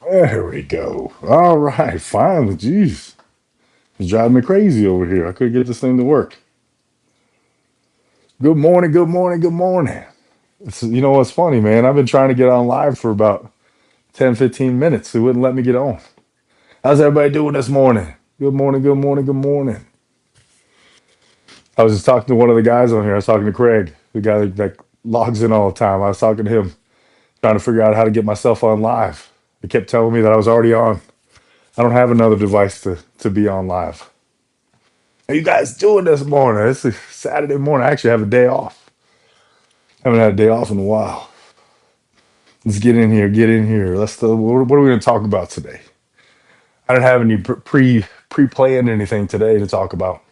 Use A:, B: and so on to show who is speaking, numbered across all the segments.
A: There we go. All right, finally. Jeez, it's driving me crazy over here. I couldn't get this thing to work. Good morning, good morning, good morning. You know what's funny, man? I've been trying to get on live for about 10, 15 minutes. It wouldn't let me get on. How's everybody doing this morning? Good morning, good morning, good morning. I was just talking to one of the guys on here. I was talking to Craig, the guy that logs in all the time. I was talking to him, trying to figure out how to get myself on live. He kept telling me that I was already on. I don't have another device to be on live. How you guys doing this morning? It's a Saturday morning. I actually have a day off. Haven't had a day off in a while. Let's get in here. Get in here. What are we going to talk about today? I don't have any pre-planned anything today to talk about.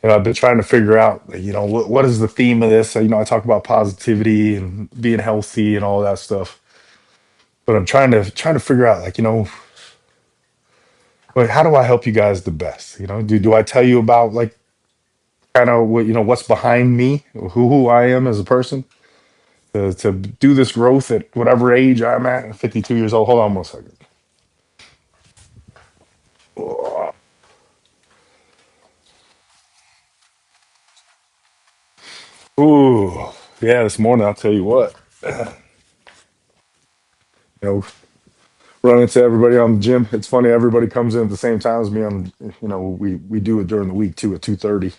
A: I've been trying to figure out, what is the theme of this? I talk about positivity and being healthy and all that stuff, but I'm trying to figure out, how do I help you guys the best? Do I tell you about kind of what's behind me, who I am as a person? To do this growth at whatever age I'm at, 52 years old. Hold on one second. Ooh, yeah, this morning I'll tell you what. You know, Run into everybody on the gym. It's funny, everybody comes in at the same time as me. We do it during the week too at 2:30.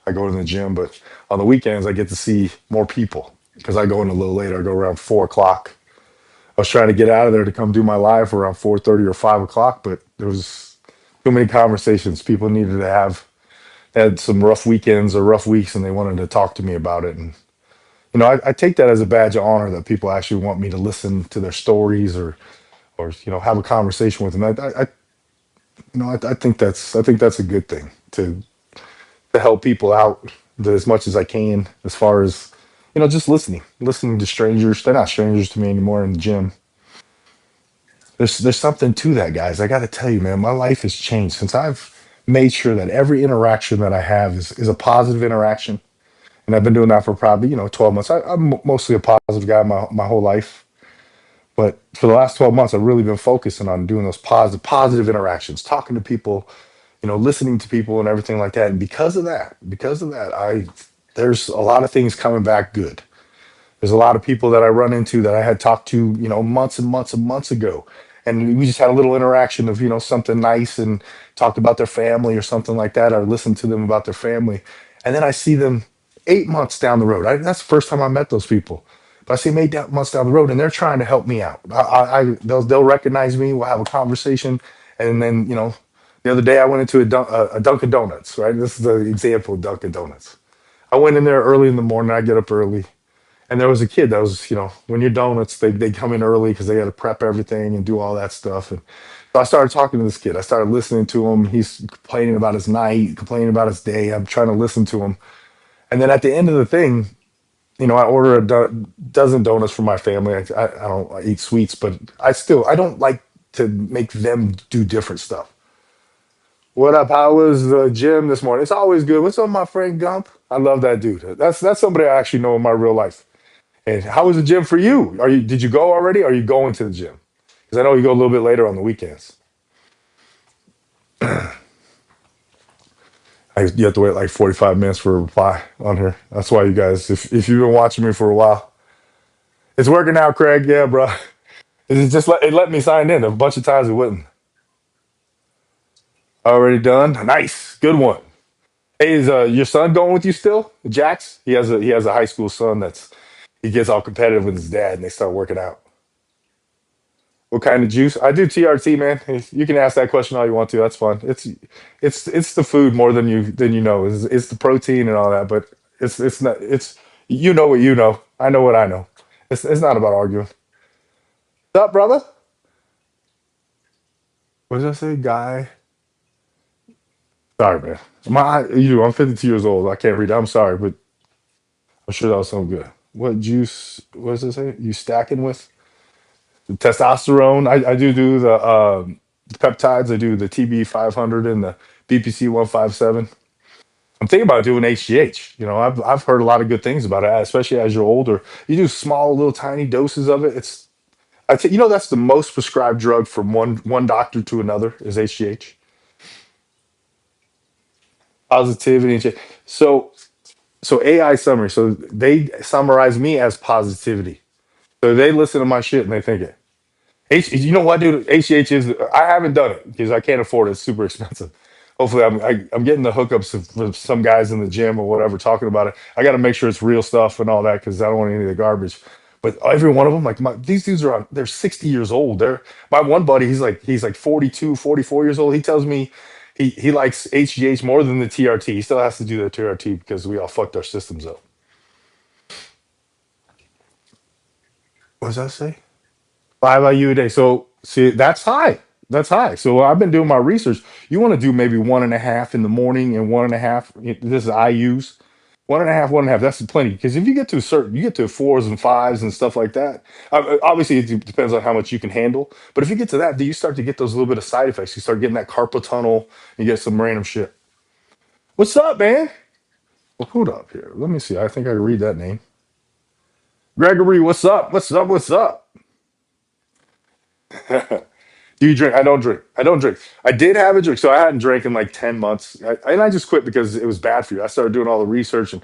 A: I go to the gym, but on the weekends I get to see more people because I go in a little later. I go around 4 o'clock. I was trying to get out of there to come do my live around 4:30 or 5 o'clock, but there was too many conversations. People needed to have had some rough weekends or rough weeks, and they wanted to talk to me about it. And I take that as a badge of honor that people actually want me to listen to their stories or have a conversation with them. I think that's a good thing to help people out as much as I can, as far as just listening to strangers. They're not strangers to me anymore in the gym. There's something to that, guys. I got to tell you, man, my life has changed since I've made sure that every interaction that I have is a positive interaction, and I've been doing that for probably 12 months. I'm mostly a positive guy my whole life, but for the last 12 months, I've really been focusing on doing those positive interactions, talking to people, listening to people and everything like that. And because of that, I there's a lot of things coming back good. There's a lot of people that I run into that I had talked to, months and months and months ago. And we just had a little interaction of, something nice and talked about their family or something like that, or listened to them about their family. And then I see them 8 months down the road. That's the first time I met those people. But I see them months down the road and they're trying to help me out. They'll recognize me. We'll have a conversation. And then, the other day I went into a Dunkin' Donuts, right? This is the example of Dunkin' Donuts. I went in there early in the morning. I get up early, and there was a kid that was, when you're donuts, they come in early because they got to prep everything and do all that stuff. And so I started talking to this kid. I started listening to him. He's complaining about his night, complaining about his day. I'm trying to listen to him. And then at the end of the thing, I order dozen donuts for my family. I don't eat sweets, but I don't like to make them do different stuff. What up? How was the gym this morning? It's always good. What's up, my friend Gump? I love that dude. That's somebody I actually know in my real life. And how was the gym for you? Did you go already? Or are you going to the gym? Because I know you go a little bit later on the weekends. You have to wait like 45 minutes for a reply on here. That's why you guys, if you've been watching me for a while, it's working out, Craig. Yeah, bro. It let me sign in a bunch of times. It wouldn't. Already done. Nice, good one. Hey, is your son going with you still, Jax? He has a high school son he gets all competitive with his dad, and they start working out. What kind of juice? I do TRT, man. You can ask that question all you want to. That's fun. It's the food more than you know. It's the protein and all that, but it's not. It's you know what you know. I know what I know. It's not about arguing. What's up, brother? What did I say, guy? Sorry, man. I'm 52 years old. I can't read. I'm sorry, but I'm sure that was something good. What juice? What does it say? You stacking with the testosterone? I do the peptides. I do the TB 500 and the BPC 157. I'm thinking about doing HGH. I've heard a lot of good things about it, especially as you're older. You do small, little, tiny doses of it. I think you know that's the most prescribed drug from one doctor to another is HGH. Positivity and so so AI summary. So they summarize me as positivity. So they listen to my shit and they think it. You know what, dude? HGH is. I haven't done it because I can't afford it. It's super expensive. Hopefully, I'm getting the hookups of some guys in the gym or whatever talking about it. I got to make sure it's real stuff and all that because I don't want any of the garbage. But every one of them, these dudes are they're 60 years old. They're my one buddy. He's like 42, 44 years old. He tells me he likes HGH more than the TRT. He still has to do the TRT because we all fucked our systems up. What does that say? 5 IU a day. So see, that's high. That's high. So I've been doing my research. You want to do maybe 1.5 in the morning and 1.5. This is IU's. 1.5, 1.5. That's plenty. Because if you get to a certain, you get to fours and fives and stuff like that. Obviously, it depends on how much you can handle. But if you get to that, then you start to get those little bit of side effects. You start getting that carpal tunnel. You get some random shit. What's up, man? Well, hold up here. Let me see. I think I can read that name. Gregory, what's up? What's up? What's up? Do you drink? I don't drink. I don't drink. I did have a drink. So I hadn't drank in like 10 months. And I just quit because it was bad for you. I started doing all the research. And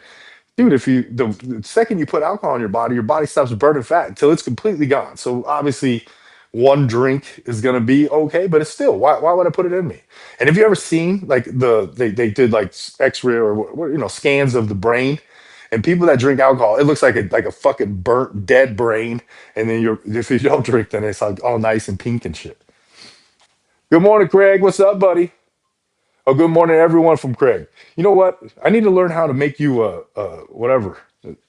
A: dude, if the second you put alcohol in your body stops burning fat until it's completely gone. So obviously, one drink is going to be okay, but it's still, why would I put it in me? And have you ever seen like they did like X-ray or scans of the brain? And people that drink alcohol, it looks like a fucking burnt, dead brain. And then if you don't drink, then it's like all nice and pink and shit. Good morning, Craig. What's up, buddy? Oh, good morning, everyone from Craig. You know what? I need to learn how to make you whatever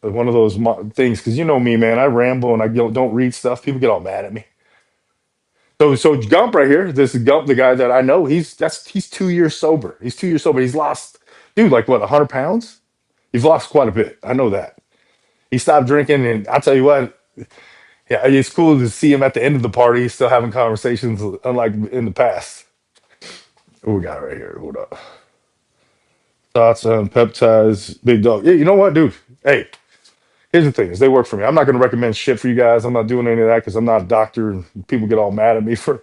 A: one of those things because you know me, man. I ramble and I don't read stuff. People get all mad at me. So Gump right here. This is Gump, the guy that I know. He's 2 years sober. He's 2 years sober. He's lost, dude, like what, 100 pounds? He's lost quite a bit. I know that. He stopped drinking, and I'll tell you what. Yeah, it's cool to see him at the end of the party, still having conversations, unlike in the past. What we got right here? Hold up. Thoughts on peptides, big dog. Yeah, you know what, dude? Hey, here's the thing: is they work for me. I'm not going to recommend shit for you guys. I'm not doing any of that because I'm not a doctor, and people get all mad at me for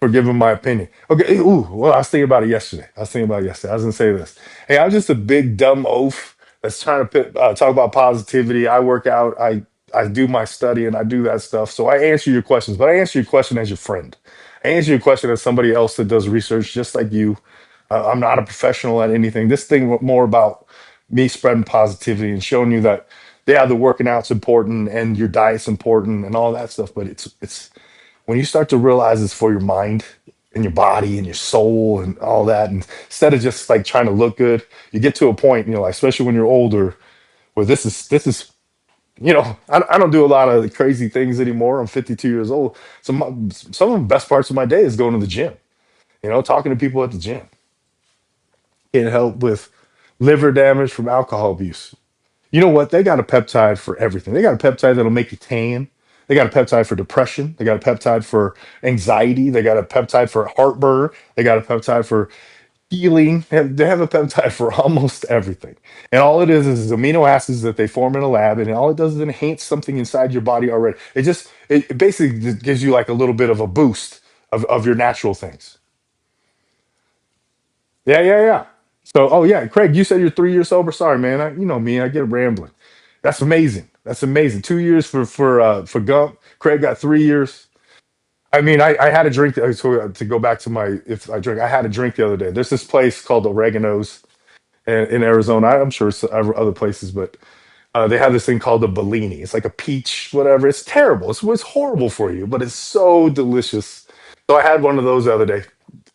A: giving my opinion. Okay. Ooh, well, I was thinking about it yesterday. I was going to say this. Hey, I'm just a big dumb oaf that's trying to talk about positivity. I work out. I do my study and I do that stuff. So I answer your questions, but I answer your question as your friend. I answer your question as somebody else that does research just like you. I'm not a professional at anything. This thing more about me spreading positivity and showing you that yeah, the working out's important and your diet's important and all that stuff. But it's when you start to realize it's for your mind and your body and your soul and all that, and instead of just like trying to look good, you get to a point, like especially when you're older, where this is I don't do a lot of crazy things anymore. I'm 52 years old. So some of the best parts of my day is going to the gym. Talking to people at the gym can help with liver damage from alcohol abuse. You know what? They got a peptide for everything. They got a peptide that'll make you tan. They got a peptide for depression. They got a peptide for anxiety. They got a peptide for heartburn. They got a peptide for healing. They have a peptide for almost everything. And all it is amino acids that they form in a lab. And all it does is enhance something inside your body already. It basically just gives you like a little bit of a boost of your natural things. Yeah, yeah, yeah. So, oh yeah, Craig, you said you're 3 years sober. Sorry, man. You know me. I get rambling. That's amazing. That's amazing. 2 years for Gump. Craig got 3 years. I mean, I had a drink. So to go back to my if I drink, I had a drink the other day. There's this place called Oregano's in Arizona. I'm sure it's other places, but they have this thing called the Bellini. It's like a peach, whatever. It's terrible. It's horrible for you, but it's so delicious. So I had one of those the other day.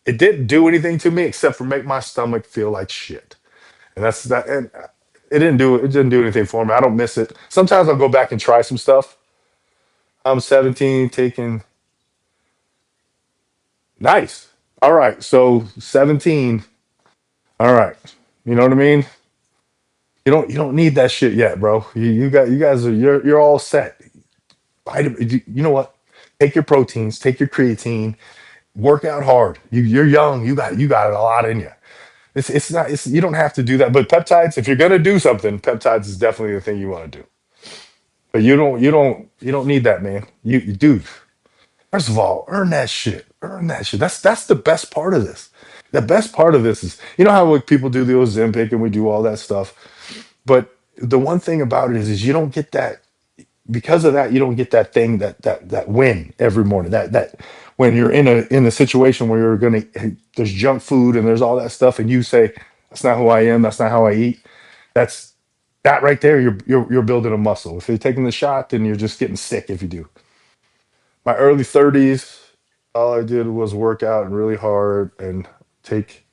A: It didn't do anything to me except for make my stomach feel like shit. And that's that. And it didn't do anything for me. I don't miss it. Sometimes I'll go back and try some stuff. I'm 17, taking nice. All right, so 17. All right, you know what I mean. You don't need that shit yet, bro. You guys are you're all set. You know what? Take your proteins, take your creatine, work out hard. You're young. You got a lot in you. It's not you don't have to do that. But peptides, if you're gonna do something, peptides is definitely the thing you want to do. But you don't need that, man. Dude. First of all, earn that shit. Earn that shit. That's the best part of this. The best part of this is, you know how like people do the Ozempic and we do all that stuff. But the one thing about it is you don't get that because of that. You don't get that thing that win every morning. That when you're in a situation where you're gonna there's junk food and there's all that stuff, and you say that's not who I am. That's not how I eat. That's that right there. You're building a muscle. If you're taking the shot, then you're just getting sick if you do. My early 30s, all I did was work out really hard and take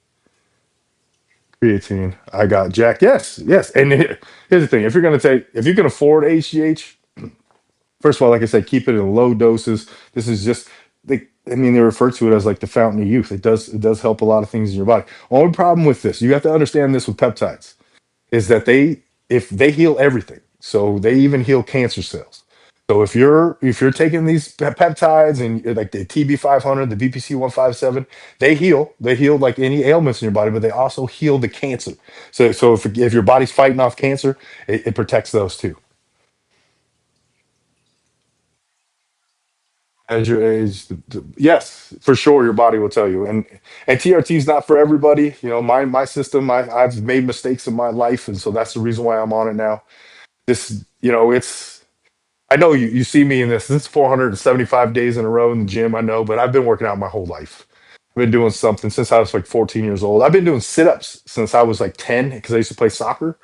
A: creatine. I got jacked. Yes, yes. And here's the thing: if you can afford HGH, first of all, like I said, keep it in low doses. This is just I mean, they refer to it as like the fountain of youth. It does help a lot of things in your body. Only problem with this, you have to understand this with peptides is that they heal everything. So they even heal cancer cells. So if you're taking these peptides and like the TB 500, the BPC 157, they heal like any ailments in your body, but they also heal the cancer. So if your body's fighting off cancer, it protects those too. As your age, yes, for sure, your body will tell you. And TRT is not for everybody. You know, my system, I've made mistakes in my life, and so that's the reason why I'm on it now. This, it's I know you see me in this. This is 475 days in a row in the gym. I know, but I've been working out my whole life. I've been doing something since I was like 14 years old. I've been doing sit-ups since I was like 10 because I used to play soccer.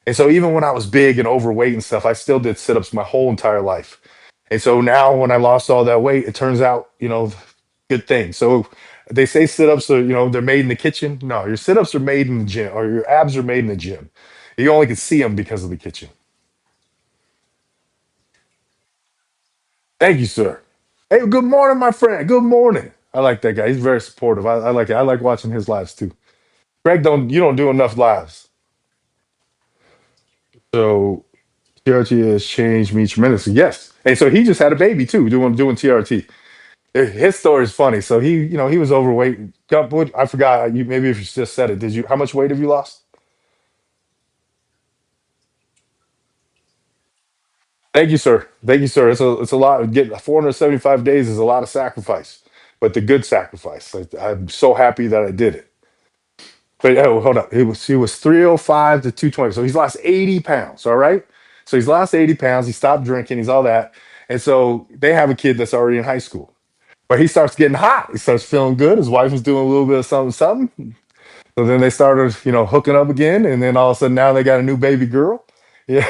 A: And so even when I was big and overweight and stuff, I still did sit-ups my whole entire life. And so now when I lost all that weight, it turns out, good thing. So they say sit-ups are, they're made in the kitchen. No, your sit-ups are made in the gym or your abs are made in the gym. You only can see them because of the kitchen. Thank you, sir. Hey, good morning, my friend. Good morning. I like that guy. He's very supportive. I like it. I like watching his lives too. Greg, you don't do enough lives. So TRT has changed me tremendously. Yes. And so he just had a baby too, doing TRT. His story is funny. So he was overweight. I forgot. You maybe if you just said it. Did you? How much weight have you lost? Thank you, sir. Thank you, sir. It's a lot. Getting 475 days is a lot of sacrifice, but the good sacrifice. I'm so happy that I did it. But oh, hold up. He was 305 to 220. So he's lost 80 pounds. All right. So he's lost 80 pounds. He stopped drinking. He's all that. And so they have a kid that's already in high school. But he starts getting hot. He starts feeling good. His wife is doing a little bit of something, something. So then they started, hooking up again. And then all of a sudden now they got a new baby girl. Yeah.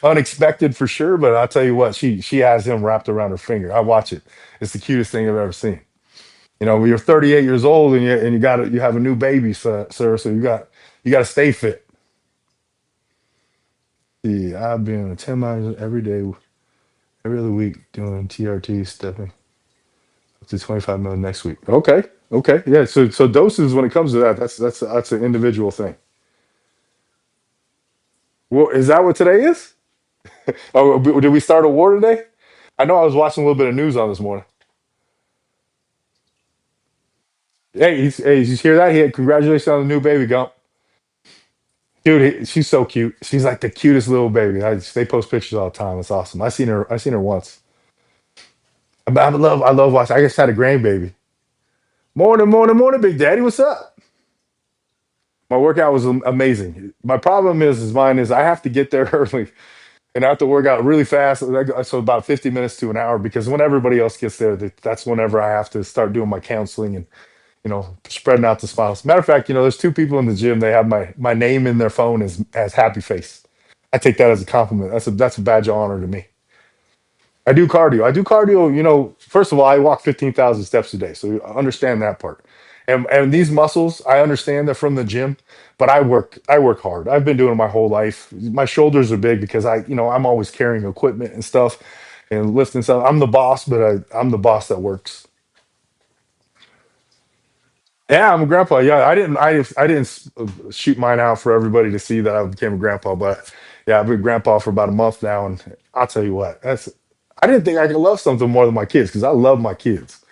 A: Unexpected for sure. But I'll tell you what, she has him wrapped around her finger. I watch it. It's the cutest thing I've ever seen. When you're 38 years old and you have a new baby, sir. So you got to stay fit. Yeah, I've been 10 miles every day, every other week doing TRT, stepping up to 25 minutes next week. Okay, okay, yeah. So doses when it comes to that, that's an individual thing. Well, is that what today is? Oh, did we start a war today? I know I was watching a little bit of news on this morning. Hey, did you hear that? Congratulations on the new baby, Gump. Dude, she's so cute. She's like the cutest little baby. They post pictures all the time. It's awesome. I seen her once. I love watching. I just had a grandbaby. Morning, morning, morning, Big Daddy. What's up? My workout was amazing. My problem is mine is I have to get there early and I have to work out really fast. So about 50 minutes to an hour because when everybody else gets there, that's whenever I have to start doing my counseling and spreading out the smiles. Matter of fact, there's two people in the gym. They have my name in their phone as happy face. I take that as a compliment. That's a badge of honor to me. I do cardio. I do cardio. First of all, I walk 15,000 steps a day, so I understand that part. And these muscles, I understand they're from the gym, but I work hard. I've been doing it my whole life. My shoulders are big because I'm always carrying equipment and stuff and lifting stuff. I'm the boss, but I'm the boss that works. Yeah, I'm a grandpa. Yeah, I didn't shoot mine out for everybody to see that I became a grandpa, but yeah, I've been grandpa for about a month now, and I'll tell you what, I didn't think I could love something more than my kids because I love my kids,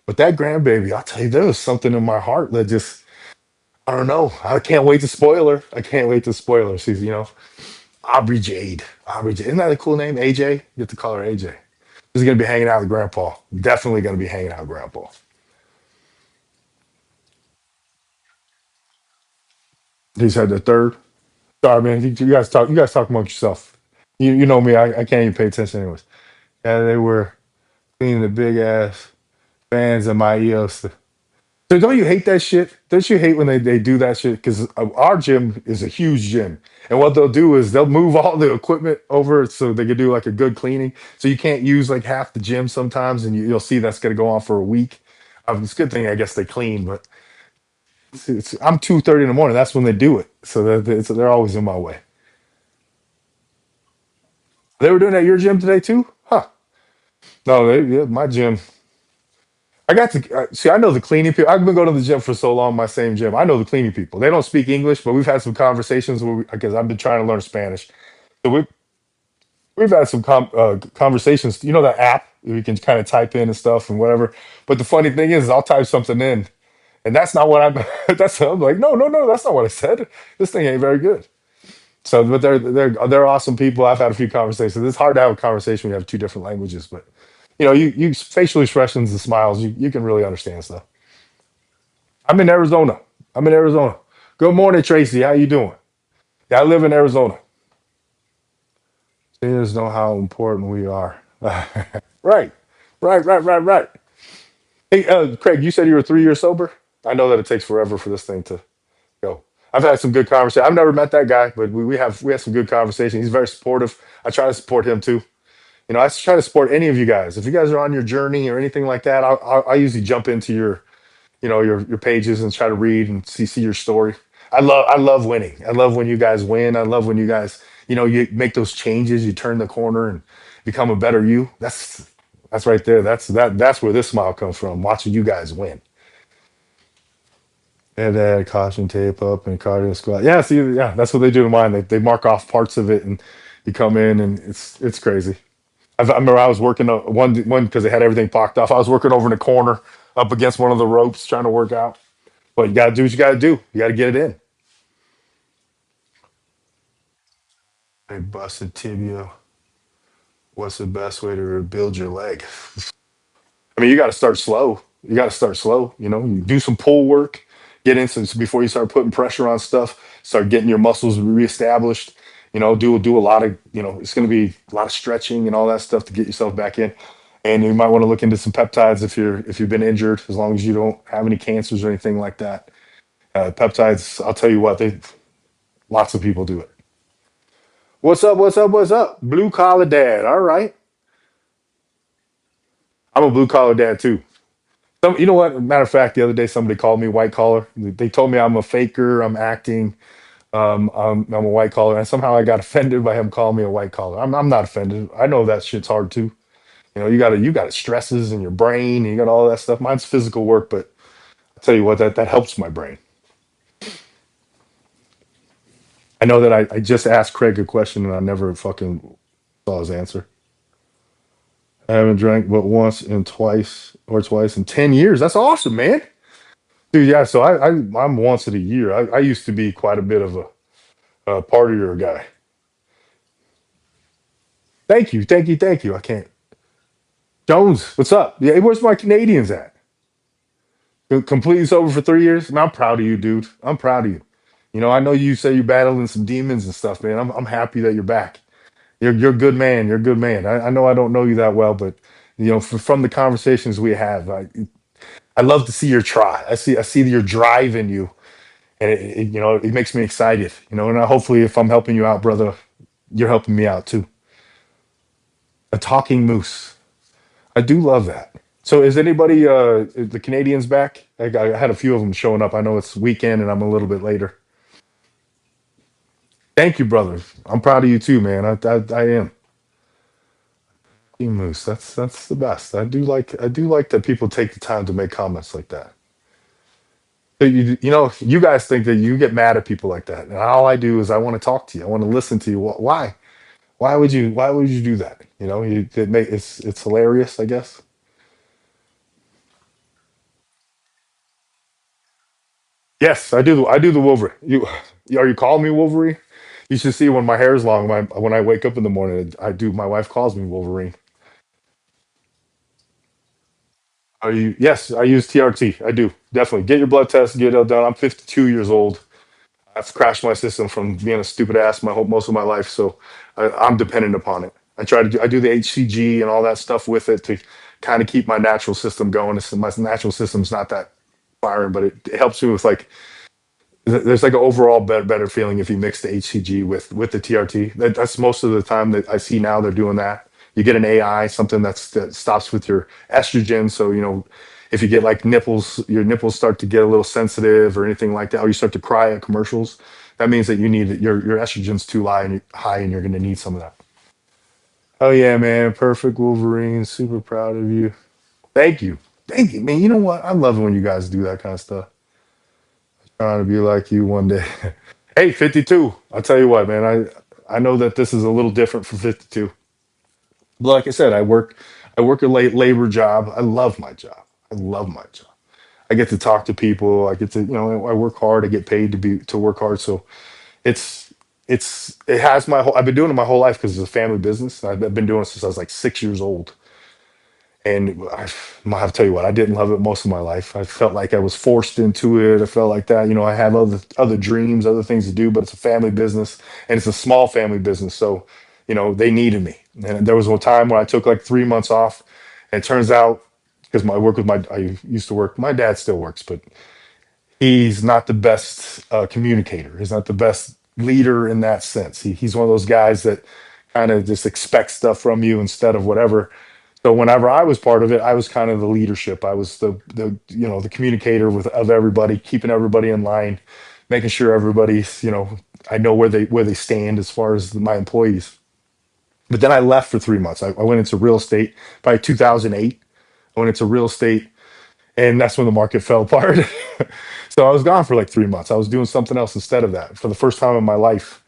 A: but that grandbaby, I'll tell you, there was something in my heart that just I don't know. I can't wait to spoil her. I can't wait to spoil her. She's Aubrey Jade. Aubrey Jade. Isn't that a cool name? AJ. You get to call her AJ. He's gonna be hanging out with Grandpa. Definitely gonna be hanging out with Grandpa. He said the third. Sorry, man. You guys talk. You guys talk amongst yourself. You know me. I can't even pay attention anyways. Yeah, they were being the big ass fans of my EOS. So don't you hate that shit? Don't you hate when they do that shit? Because our gym is a huge gym, and what they'll do is they'll move all the equipment over so they can do like a good cleaning. So you can't use like half the gym sometimes, and you'll see that's going to go on for a week. It's a good thing I guess they clean, but I'm 2:30 in the morning. That's when they do it, so they're always in my way. They were doing that at your gym today too, huh? No, yeah, my gym. I got to see. I know the cleaning people. I've been going to the gym for so long. My same gym. I know the cleaning people. They don't speak English, but we've had some conversations because I've been trying to learn Spanish. So we've had some conversations. You know that app where you can kind of type in and stuff and whatever. But the funny thing is, I'll type something in, and that's not what I'm. I'm like, no, no, no, that's not what I said. This thing ain't very good. So, but they're awesome people. I've had a few conversations. It's hard to have a conversation when you have two different languages, but you facial expressions and smiles, you can really understand stuff. I'm in Arizona. I'm in Arizona. Good morning, Tracy. How you doing? Yeah, I live in Arizona. They just know how important we are. Right, right. Hey, Craig, you said you were 3 years sober. I know that it takes forever for this thing to go. I've had some good conversation. I've never met that guy, but we have some good conversation. He's very supportive. I try to support him too. I try to support any of you guys. If you guys are on your journey or anything like that, I usually jump into your pages and try to read and see your story. I love winning. I love when you guys win. I love when you guys you make those changes. You turn the corner and become a better you. That's right there. That's where this smile comes from. Watching you guys win. And then caution tape up and cardio squat. Yeah, see, yeah, that's what they do in mine. They mark off parts of it and you come in and it's crazy. I remember I was working one because they had everything blocked off. I was working over in the corner up against one of the ropes trying to work out. But you got to do what you got to do. You got to get it in. Hey, busted tibia. What's the best way to rebuild your leg? I mean, you got to start slow. You got to start slow. You do some pull work, get in some before you start putting pressure on stuff. Start getting your muscles reestablished. Do a lot of it's going to be a lot of stretching and all that stuff to get yourself back in. And you might want to look into some peptides if you've been injured, as long as you don't have any cancers or anything like that. Peptides, I'll tell you what, they lots of people do it. What's up? What's up? What's up? Blue collar dad. All right, I'm a blue collar dad too. You know what? Matter of fact, the other day somebody called me white collar. They told me I'm a faker. I'm acting. I'm a white collar, and somehow I got offended by him calling me a white collar. I'm not offended. I know that shit's hard too. You got stresses in your brain. You got all that stuff. Mine's physical work, but I tell you what, that helps my brain. I know that I just asked Craig a question and I never fucking saw his answer. I haven't drank but once and twice or twice in 10 years. That's awesome, man. Dude, yeah. So I'm once in a year. I used to be quite a bit of a partier guy. Thank you. I can't. Jones, what's up? Yeah, where's my Canadians at? Completely sober for 3 years. Man, I'm proud of you, dude. I'm proud of you. I know you say you're battling some demons and stuff, man. I'm happy that you're back. You're a good man. You're a good man. I know I don't know you that well, but from the conversations we have, I love to see your try. I see your drive in you, and it makes me excited. And hopefully, if I'm helping you out, brother, you're helping me out too. A talking moose. I do love that. So, is anybody is the Canadians back? I had a few of them showing up. I know it's weekend, and I'm a little bit later. Thank you, brother. I'm proud of you too, man. I am. Talking moose. That's the best. I do like that people take the time to make comments like that. You guys think that you get mad at people like that, and all I do is I want to talk to you. I want to listen to you. Why? Why would you do that? It's hilarious, I guess. Yes, I do. I do the Wolverine. Are you calling me Wolverine? You should see when my hair is long. When I wake up in the morning, I do. My wife calls me Wolverine. Are you? Yes, I use TRT. I do definitely get your blood test, get it done. I'm 52 years old. I've crashed my system from being a stupid ass my whole most of my life, so I'm dependent upon it. I do the HCG and all that stuff with it to kind of keep my natural system going. My natural system's not that firing, but it helps me with like there's like an overall better feeling if you mix the HCG with the TRT. That's most of the time that I see now they're doing that. You get an AI, something that stops with your estrogen. So if you get like nipples, your nipples start to get a little sensitive or anything like that, or you start to cry at commercials, that means that you need your estrogen's too high, and you're going to need some of that. Oh yeah, man, perfect Wolverine. Super proud of you. Thank you, thank you, man. You know what? I love it when you guys do that kind of stuff. Trying to be like you one day. Hey, 52. I'll tell you what, man. I know that this is a little different for 52. But like I said, I work a late labor job. I love my job. I love my job. I get to talk to people. I get to, I work hard. I get paid to work hard. So it's it has my whole. I've been doing it my whole life because it's a family business. I've been doing it since I was like 6 years old. And I have to tell you what, I didn't love it most of my life. I felt like I was forced into it. I felt like that. I have other dreams, other things to do, but it's a family business and it's a small family business. So, they needed me. And there was a time where I took like 3 months off. And it turns out, because I used to work, my dad still works, but he's not the best communicator. He's not the best leader in that sense. He's one of those guys that kind of just expects stuff from you instead of whatever. So whenever I was part of it, I was kind of the leadership. I was the communicator of everybody, keeping everybody in line, making sure everybody's I know where they stand as far as my employees. But then I left for 3 months. I went into real estate by 2008. I went into real estate, and that's when the market fell apart. So I was gone for like 3 months. I was doing something else instead of that for the first time in my life.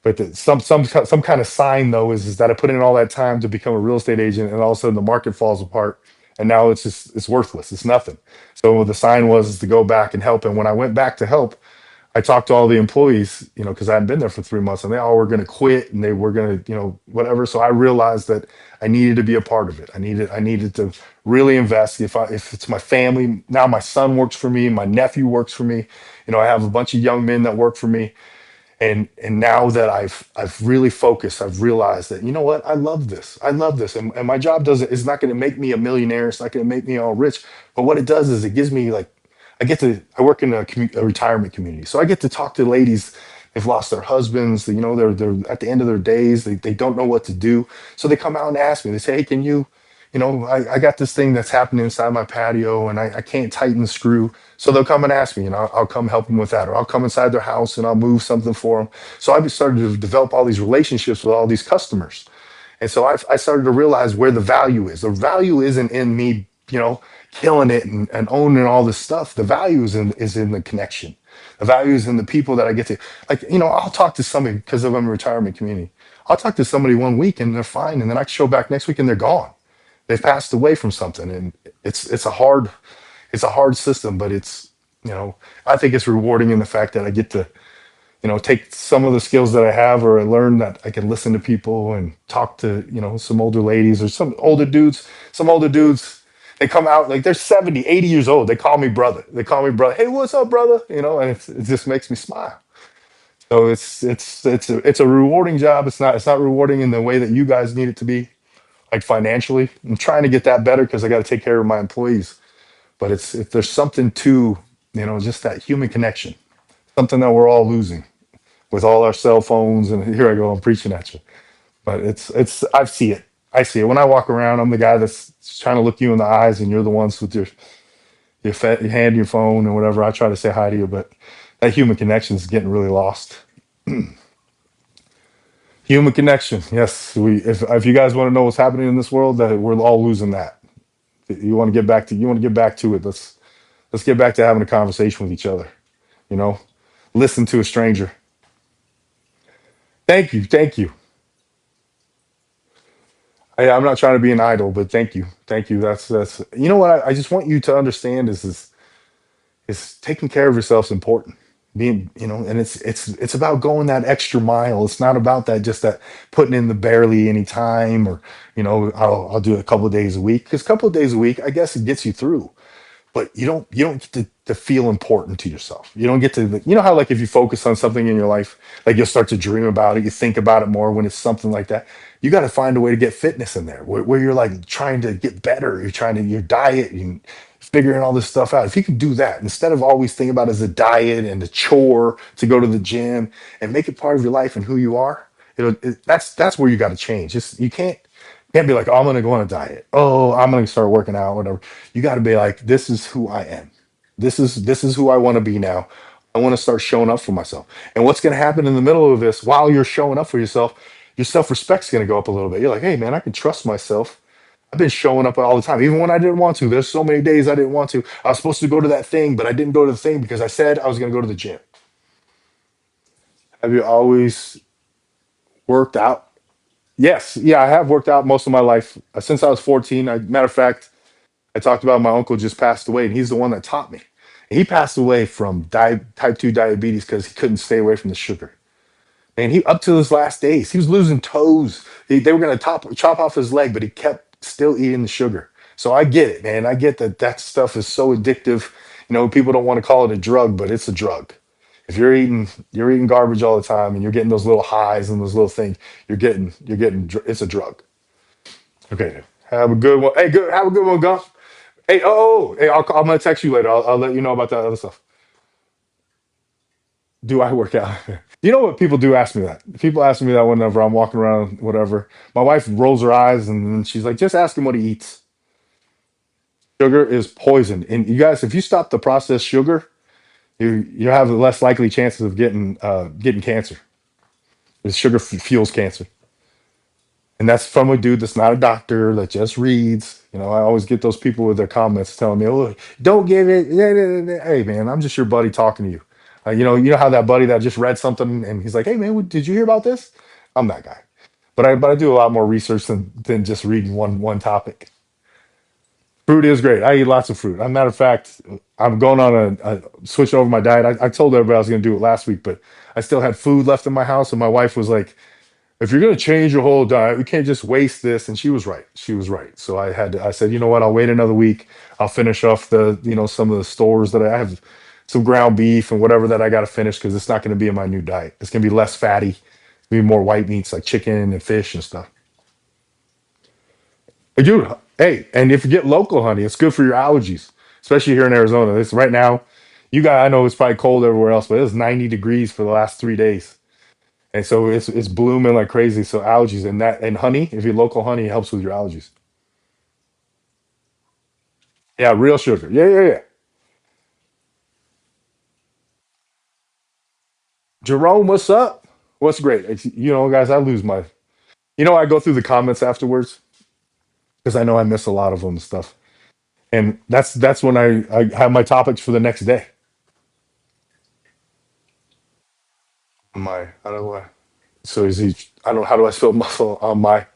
A: But some kind of sign though is that I put in all that time to become a real estate agent, and all of a sudden the market falls apart, and now it's worthless. It's nothing. So the sign was is to go back and help. And when I went back to help, I talked to all the employees, because I hadn't been there for 3 months, and they all were going to quit, and they were going to, whatever. So I realized that I needed to be a part of it. I needed to really invest. If it's my family now, my son works for me, my nephew works for me. I have a bunch of young men that work for me, and now that I've really focused, I've realized that what, I love this, and my job doesn't is not going to make me a millionaire. It's not going to make me all rich, but what it does is it gives me like I work in a retirement community, so I get to talk to ladies. They've lost their husbands. They're at the end of their days. They don't know what to do, so they come out and ask me. They say, "Hey, can you?" I got this thing that's happening inside my patio, and I can't tighten the screw. So they'll come and ask me, and I'll come help them with that. Or I'll come inside their house and I'll move something for them. So I've started to develop all these relationships with all these customers. And so I started to realize where the value is. The value isn't in me, killing it and owning all this stuff. The value is in the connection. The value is in the people that I get to, like, I'll talk to somebody because I'm in a retirement community. I'll talk to somebody one week and they're fine. And then I show back next week and they're gone. They've passed away from something. And it's a hard system, but I think it's rewarding in the fact that I get to, take some of the skills that I have, or I learn that I can listen to people and talk to, some older ladies or some older dudes. Some older dudes, they come out like they're 70, 80 years old. They call me brother. They call me brother. Hey, what's up, brother? And it just makes me smile. So it's a rewarding job. It's not rewarding in the way that you guys need it to be, like financially. I'm trying to get that better because I got to take care of my employees. But if there's something to, just that human connection, something that we're all losing with all our cell phones. And here I go, I'm preaching at you. But I see it. I see it when I walk around. I'm the guy that's trying to look you in the eyes, and you're the ones with your hand, your phone, and whatever. I try to say hi to you, but that human connection is getting really lost. Human connection, yes. If you guys want to know what's happening in this world, that we're all losing that. You want to get back to it. Let's get back to having a conversation with each other. You know, listen to a stranger. Thank you, thank you. I'm not trying to be an idol, but thank you, thank you. That's what I just want you to understand is taking care of yourself is important. being, and it's about going that extra mile. It's not about that, just that putting in the barely any time, or I'll do it a couple of days a week, because a couple of days a week, I guess it gets you through, but you don't get to feel important to yourself. You don't get to, how, like, if you focus on something in your life, like, you'll start to dream about it, you think about it more when it's something like that. You got to find a way to get fitness in there, where you're like trying to get better, you're trying to, your diet, you figuring all this stuff out. If you can do that instead of always thinking about it as a diet and a chore to go to the gym, and make it part of your life and who you are, that's where you got to change. You can't be like, oh, I'm going to go on a diet. Oh, I'm going to start working out, whatever. You got to be like, this is who I am. This is who I want to be now. I want to start showing up for myself. And what's going to happen in the middle of this, while you're showing up for yourself, your self-respect's going to go up a little bit. You're like, hey, man, I can trust myself. I've been showing up all the time, even when I didn't want to. There's so many days I didn't want to. I was supposed to go to that thing, but I didn't go to the thing because I said I was going to go to the gym. Have you always worked out? Yes. Yeah, I have worked out most of my life, since I was 14. Matter of fact, I talked about my uncle just passed away, and he's the one that taught me. He passed away from type 2 diabetes because he couldn't stay away from the sugar. And he, up to his last days, he was losing toes. They were going to chop off his leg, but he kept still eating the sugar. So I get it, man. I get that that stuff is so addictive. People don't want to call it a drug, but it's a drug. If you're eating garbage all the time, and you're getting those little highs and those little things, it's a drug. Okay. Have a good one. Hey, good. Have a good one, Gus. Hey, hey, I'm gonna text you later. I'll let you know about that other stuff. Do I work out? You know what? People do ask me that. People ask me that whenever I'm walking around, whatever. My wife rolls her eyes, and then she's like, just ask him what he eats. Sugar is poison. And you guys, if you stop the processed sugar, you have less likely chances of getting cancer. The sugar fuels cancer. And that's from a dude that's not a doctor, that just reads. I always get those people with their comments telling me, "Oh, don't give it." Hey, man, I'm just your buddy talking to you. You know how that buddy that just read something and he's like, "Hey, man, did you hear about this?" I'm that guy, but I do a lot more research than just reading one topic. Fruit is great. I eat lots of fruit. As a matter of fact, I'm going on a switch over my diet. I told everybody I was going to do it last week, but I still had food left in my house, and my wife was like, if you're going to change your whole diet, we can't just waste this. And she was right. She was right. So I said, you know what? I'll wait another week. I'll finish off some of the stores that I have, some ground beef and whatever that I got to finish, because it's not going to be in my new diet. It's going to be less fatty, maybe more white meats like chicken and fish and stuff. Hey, dude, hey, and if you get local honey, it's good for your allergies, especially here in Arizona. It's right now. I know it's probably cold everywhere else, but it's 90 degrees for the last 3 days. And so it's blooming like crazy. So allergies, and honey, if you local honey, it helps with your allergies. Yeah, real sugar. Yeah, yeah, yeah. Jerome, what's up? What's great? Guys, I lose my. I go through the comments afterwards because I know I miss a lot of them and stuff. And that's when I have my topics for the next day. My How do I? So is he? I don't. How do I spell muscle on my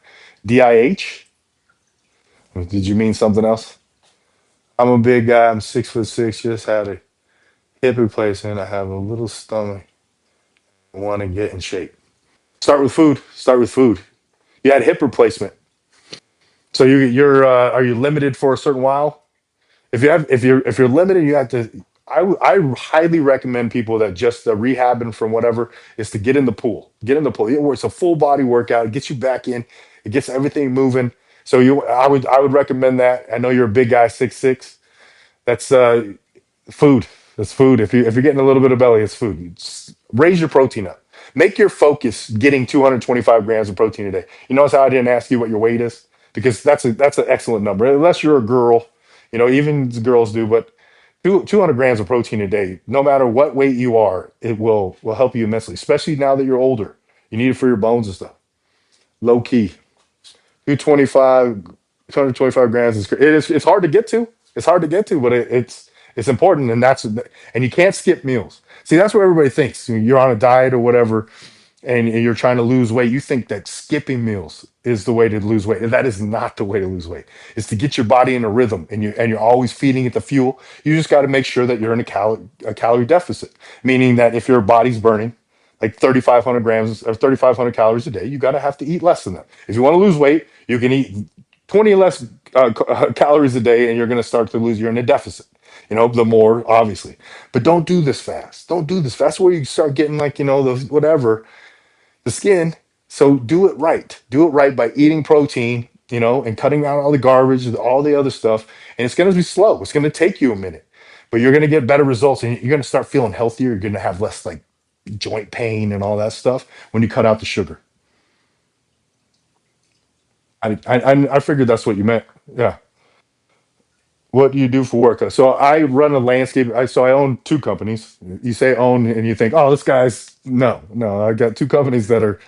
A: DIH? Did you mean something else? I'm a big guy. I'm 6'6". Just had a hip replacement. I have a little stomach. I want to get in shape. Start with food. Start with food. You had hip replacement, so are you limited for a certain while? If you're limited, you have to. I highly recommend people that just rehabbing from whatever is to get in the pool. Get in the pool. It's a full body workout. It gets you back in. It gets everything moving. So I would recommend that. I know you're a big guy, 6'6". That's food. That's food. If you're getting a little bit of belly, it's food. Raise your protein up. Make your focus getting 225 grams of protein a day. You notice how I didn't ask you what your weight is, because that's an excellent number. Unless you're a girl, even the girls do. But 200 grams of protein a day, no matter what weight you are, it will help you immensely. Especially now that you're older, you need it for your bones and stuff. Low key. 225, 225 grams is it's hard to get to. It's hard to get to, but it's important, and you can't skip meals. See, that's what everybody thinks. You're on a diet or whatever, and you're trying to lose weight, you think that skipping meals is the way to lose weight. That is not the way to lose weight. It's to get your body in a rhythm, and you're always feeding it the fuel. You just got to make sure that you're in a calorie deficit, meaning that if your body's burning like 3,500 grams or 3,500 calories a day, you got to have to eat less than that. If you want to lose weight, you can eat 20 less calories a day, and you're going to start to lose. You're in a deficit. The more obviously, but don't do this fast. Don't do this fast. Where you start getting like the whatever the skin. So do it right. Do it right by eating protein, and cutting out all the garbage, all the other stuff. And it's going to be slow. It's going to take you a minute, but you're going to get better results, and you're going to start feeling healthier. You're going to have less like joint pain and all that stuff when you cut out the sugar. I figured that's what you meant. Yeah. What do you do for work? So I run a landscape. So I own two companies. You say own, and you think, oh, this guy's no, no. I got two companies that are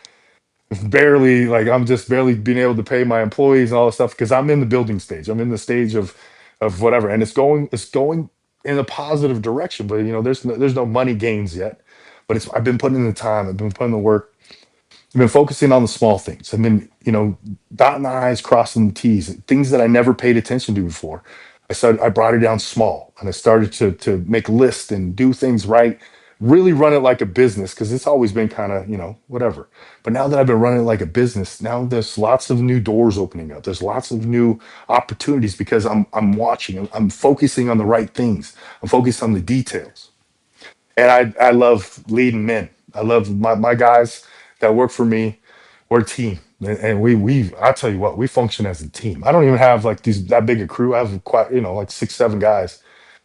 A: barely like I'm just barely being able to pay my employees and all this stuff because I'm in the building stage. I'm in the stage of whatever, and it's going in a positive direction. But there's no money gains yet. But I've been putting in the time. I've been putting the work. I've been focusing on the small things. I've been, dotting the I's, crossing the T's, things that I never paid attention to before. I brought it down small, and I started to make lists and do things right, really run it like a business because it's always been kind of, whatever. But now that I've been running it like a business, now there's lots of new doors opening up. There's lots of new opportunities because I'm watching, I'm focusing on the right things. I'm focused on the details. And I love leading men. I love my guys that work for me. We're a team, and we I tell you what, we function as a team. I don't even have like these that big a crew. I have quite like 6 7 guys,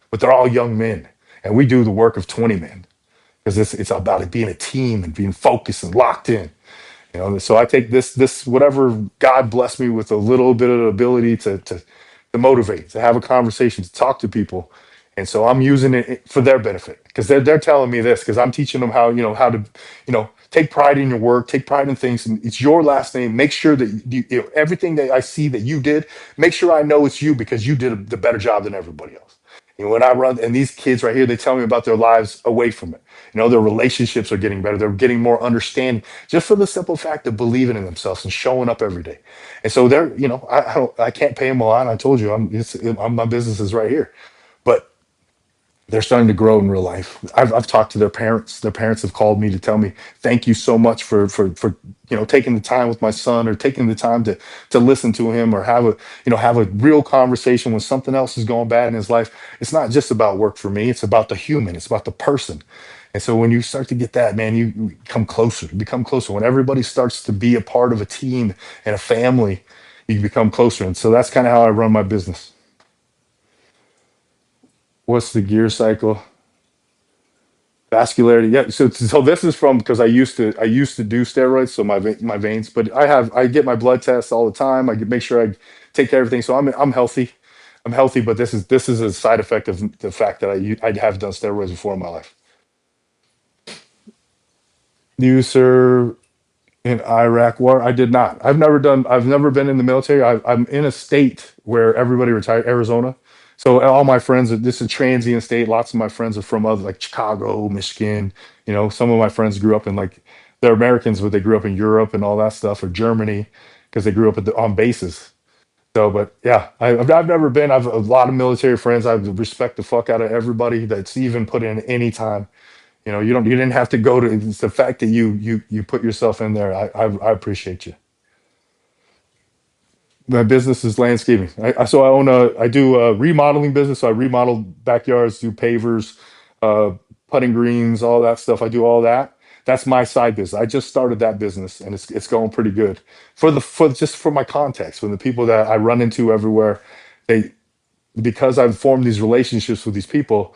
A: but they're all young men, and we do the work of 20 men because it's about it being a team and being focused and locked in. So I take this whatever God blessed me with a little bit of the ability to motivate, to have a conversation, to talk to people. And so I'm using it for their benefit because they're telling me this because I'm teaching them how to take pride in your work, take pride in things, and it's your last name. Make sure that everything that I see that you did, make sure I know it's you because you did the better job than everybody else. When I run, and these kids right here, they tell me about their lives away from it. Their relationships are getting better. They're getting more understanding just for the simple fact of believing in themselves and showing up every day. And so I can't pay them a lot. I told you, my business is right here, but they're starting to grow in real life. I've talked to their parents. Their parents have called me to tell me thank you so much for taking the time with my son or taking the time to listen to him or have a real conversation when something else is going bad in his life. It's not just about work for me. It's about the human. It's about the person. And so when you start to get that, man, you come closer. You become closer. When everybody starts to be a part of a team and a family, you become closer. And so that's kind of how I run my business. What's the gear cycle? Vascularity, yeah. So this is from because I used to do steroids, so my veins. But I get my blood tests all the time. Make sure I take care of everything. So I'm healthy. I'm healthy, but this is a side effect of the fact that I have done steroids before in my life. You, sir, in Iraq war? I did not. I've never been in the military. I'm in a state where everybody retired, Arizona. So all my friends, this is a transient state. Lots of my friends are from other like Chicago, Michigan. Some of my friends grew up in like they're Americans, but they grew up in Europe and all that stuff, or Germany, because they grew up on bases. So, but yeah, I've never been. I've a lot of military friends. I respect the fuck out of everybody that's even put in any time. You didn't have to go to. It's the fact that you put yourself in there. I appreciate you. My business is landscaping. I do a remodeling business. So I remodel backyards, do pavers, uh, putting greens, all that stuff. I do all that. That's my side business. I just started that business, and it's going pretty good. For my contacts, for the people that I run into everywhere, they because I've formed these relationships with these people,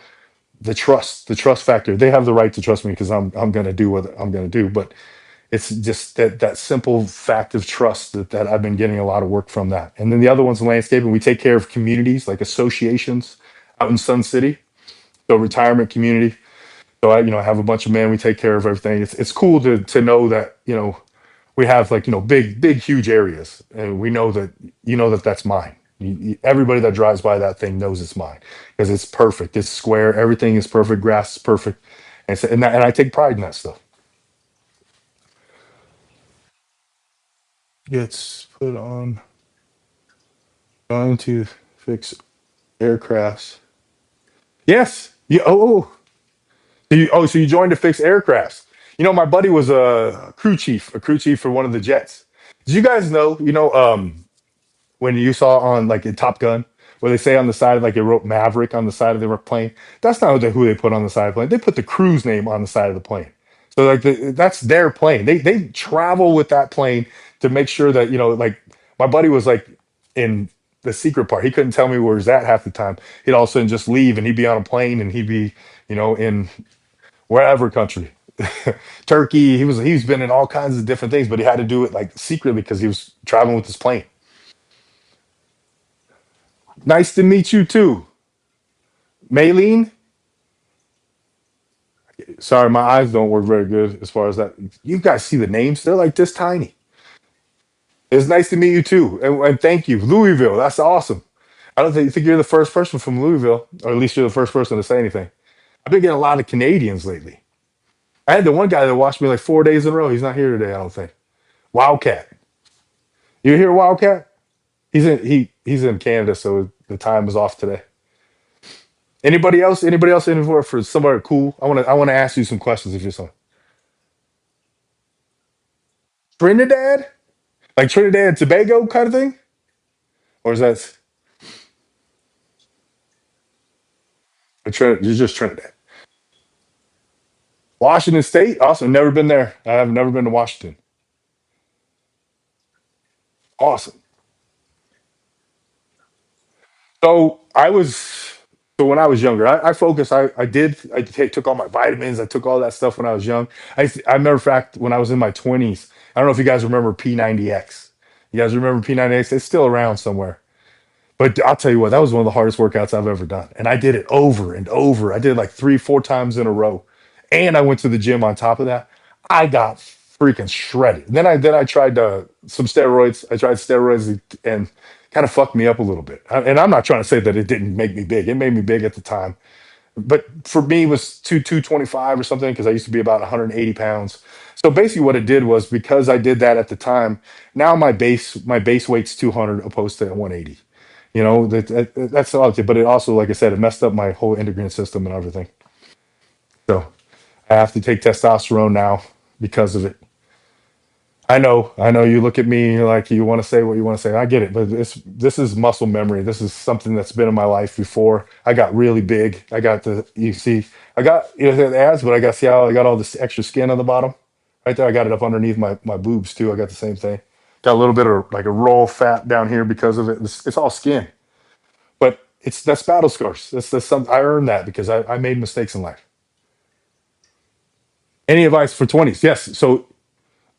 A: the trust factor. They have the right to trust me because I'm going to do what I'm going to do. But it's just that simple fact of trust that I've been getting a lot of work from that. And then the other one's landscaping. We take care of communities like associations out in Sun City, so retirement community. So I have a bunch of men. We take care of everything. It's cool to know that we have like big huge areas, and we know that that's mine. Everybody that drives by that thing knows it's mine because it's perfect. It's square. Everything is perfect. Grass is perfect, and I take pride in that stuff. gets put on trying to fix aircrafts. Yes. You, so you joined to fix aircrafts. You know, my buddy was a crew chief for one of the jets. Did you guys know? When you saw on like in Top Gun, where they say on the side, like they wrote Maverick on the side of the plane. That's not who they put on the side of the plane. They put the crew's name on the side of the plane. So like that's their plane. They travel with that plane to make sure that like my buddy was like in the secret part. He couldn't tell me where he's at half the time. He'd all of a sudden just leave and he'd be on a plane and he'd be in wherever country. Turkey. He's been in all kinds of different things, but he had to do it like secretly because he was traveling with his plane. Nice to meet you too. Maylene, sorry, my eyes don't work very good as far as that. You guys see the names? They're like this tiny. It's nice to meet you too, and thank you, Louisville. That's awesome. I don't think you're the first person from Louisville, or at least you're the first person to say anything. I've been getting a lot of Canadians lately. I had the one guy that watched me like 4 days in a row. He's not here today, I don't think. Wildcat, you hear Wildcat? He's in Canada, so the time is off today. Anybody else? Anybody else in for somebody cool? I want to ask you some questions if you're some Trinidad. Like Trinidad and Tobago kind of thing? Or is that you're just Trinidad? Washington State? Awesome. Never been there. I have never been to Washington. Awesome. So I was so when I was younger, I focused. Took all my vitamins. I took all that stuff when I was young. I remember fact when I was in my 20s. I don't know if you guys remember P90X. You guys remember P90X? It's still around somewhere. But I'll tell you what, that was one of the hardest workouts I've ever done. And I did it over and over. I did it like 3, 4 times in a row. And I went to the gym on top of that. I got freaking shredded. Then I tried some steroids. I tried steroids and kind of fucked me up a little bit. And I'm not trying to say that it didn't make me big. It made me big at the time. But for me, it was 225 or something because I used to be about 180 pounds. So basically, what it did was because I did that at the time, now my base weight's 200 opposed to 180. That's all. But it also, like I said, it messed up my whole endocrine system and everything. So I have to take testosterone now because of it. I know. You look at me like you want to say what you want to say. I get it, but this is muscle memory. This is something that's been in my life before. I got really big. I got you see, I got the abs, but I got see how I got all this extra skin on the bottom, right there. I got it up underneath my boobs too. I got the same thing. Got a little bit of like a roll fat down here because of it. It's all skin, but that's battle scars. That's something I earned that because I made mistakes in life. Any advice for 20s? Yes. So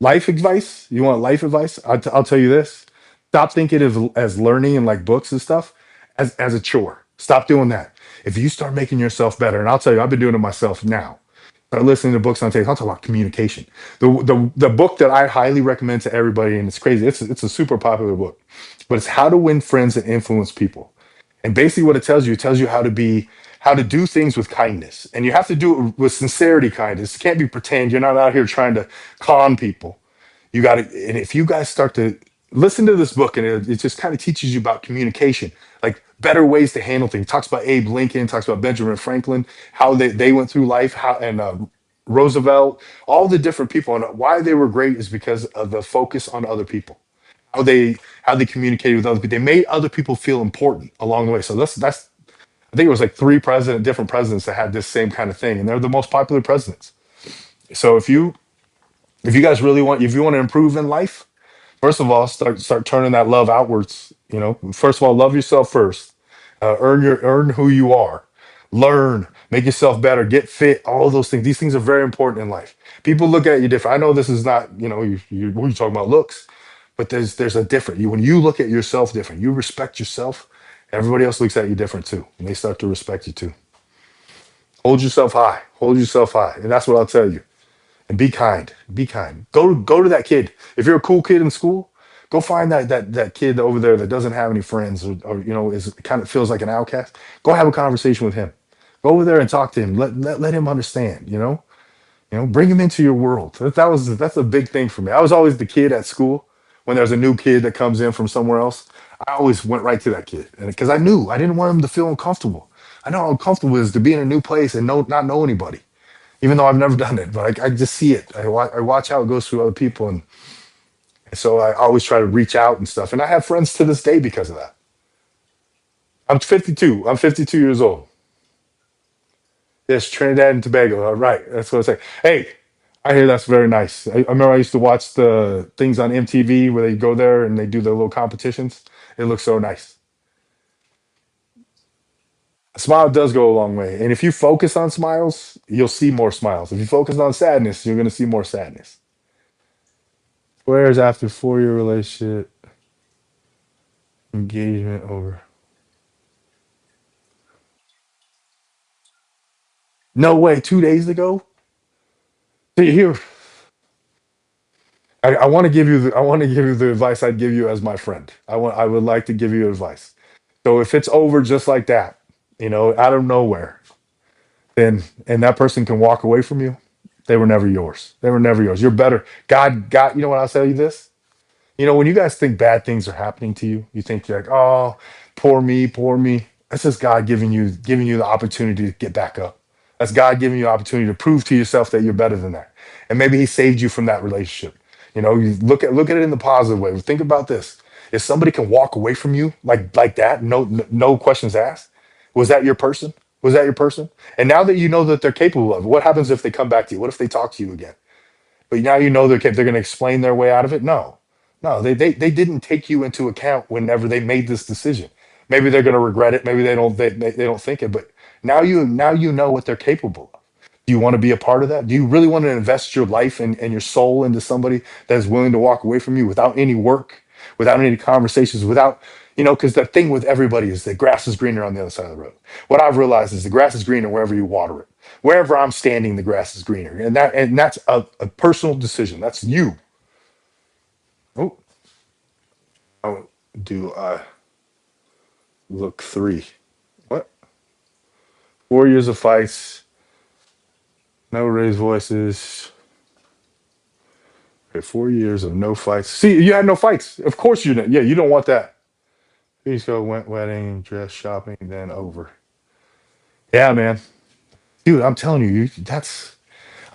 A: life advice? You want life advice? I'll tell you this. Stop thinking of as learning and like books and stuff as a chore. Stop doing that. If you start making yourself better, and I'll tell you, I've been doing it myself now. Start listening to books on tape. I'll talk about communication. The book that I highly recommend to everybody, and it's crazy. It's a super popular book, but it's How to Win Friends and Influence People. And basically, what it tells you how to do things with kindness, and you have to do it with sincerity. Kindness. It can't be pretend. You're not out here trying to con people. You got to, and if you guys start to listen to this book, and it just kind of teaches you about communication, like better ways to handle things. Talks about Abe Lincoln, talks about Benjamin Franklin, how they went through life, how and Roosevelt, all the different people, and why they were great is because of the focus on other people, how they communicated with other people. They made other people feel important along the way. So that's I think it was like different presidents that had this same kind of thing, and they're the most popular presidents. So if you guys really want if you want to improve in life, first of all, start turning that love outwards. First of all, love yourself first. Earn who you are. Learn, make yourself better, get fit. All of those things. These things are very important in life. People look at you different. I know this is not what you talking about looks, but there's a different. When you look at yourself different, you respect yourself. Everybody else looks at you different too, and they start to respect you too. Hold yourself high. Hold yourself high, and that's what I'll tell you. And be kind. Be kind. Go to that kid. If you're a cool kid in school, go find that kid over there that doesn't have any friends or is kind of feels like an outcast. Go have a conversation with him. Go over there and talk to him. Let him understand. Bring him into your world. That's a big thing for me. I was always the kid at school, When there's a new kid that comes in from somewhere else, I always went right to that kid, and because I knew I didn't want him to feel uncomfortable. I know how uncomfortable it is to be in a new place and not know anybody, even though I've never done it. But I just see it. I watch how it goes through other people, and so I always try to reach out and stuff. And I have friends to this day because of that. I'm 52. I'm 52 years old. Yes, Trinidad and Tobago. All right, that's what I say. Hey, I hear that's very nice. I remember I used to watch the things on MTV where they go there and they do their little competitions. It looks so nice. A smile does go a long way, and if you focus on smiles, you'll see more smiles. If you focus on sadness, you're going to see more sadness. Whereas after 4 year relationship, engagement over. No way, 2 days ago. See, here, I want to give you I want to give you the advice I'd give you as my friend. I would like to give you advice. So if it's over just like that, out of nowhere, then and that person can walk away from you, they were never yours. They were never yours. You're better. God, you know what, I'll tell you this. When you guys think bad things are happening to you, you think you're like, oh, poor me, poor me. That's just God giving you the opportunity to get back up. That's God giving you the opportunity to prove to yourself that you're better than that. And maybe He saved you from that relationship. You look at it in the positive way. Think about this. If somebody can walk away from you like that, no questions asked, was that your person? Was that your person? And now that you know that they're capable of it, what happens if they come back to you? What if they talk to you again? But now they're going to explain their way out of it. No, no, they didn't take you into account whenever they made this decision. Maybe they're going to regret it. Maybe they don't think it. But now you know what they're capable of. Do you want to be a part of that? Do you really want to invest your life and your soul into somebody that is willing to walk away from you without any work, without any conversations, without because the thing with everybody is the grass is greener on the other side of the road. What I've realized is the grass is greener wherever you water it. Wherever I'm standing, the grass is greener, and that's a personal decision. That's you. Oh, oh, do I look three? What? 4 years of fights, no raised voices. Okay, 4 years of no fights. See, you had no fights. Of course you didn't. Yeah, you don't want that. Please go went wedding, dress shopping, then over. Yeah, man, dude, I'm telling you, that's.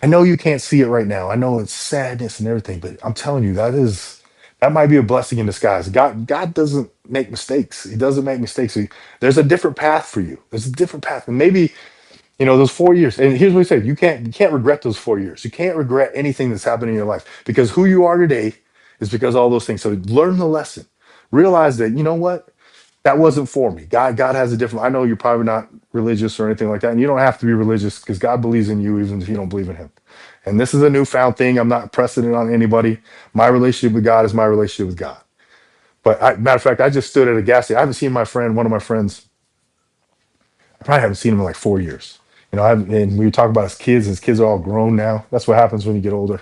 A: I know you can't see it right now. I know it's sadness and everything, but I'm telling you, that might be a blessing in disguise. God doesn't make mistakes. He doesn't make mistakes. There's a different path for you. There's a different path, and maybe those 4 years. And here's what he said: you can't regret those 4 years. You can't regret anything that's happened in your life because who you are today is because of all those things. So learn the lesson. Realize that what that wasn't for me. God has a different. I know you're probably not religious or anything like that, and you don't have to be religious because God believes in you even if you don't believe in Him. And this is a newfound thing. I'm not pressing it on anybody. My relationship with God is my relationship with God. But matter of fact, I just stood at a gas station. I haven't seen one of my friends. I probably haven't seen him in like 4 years. And we talk about his kids are all grown now. That's what happens when you get older.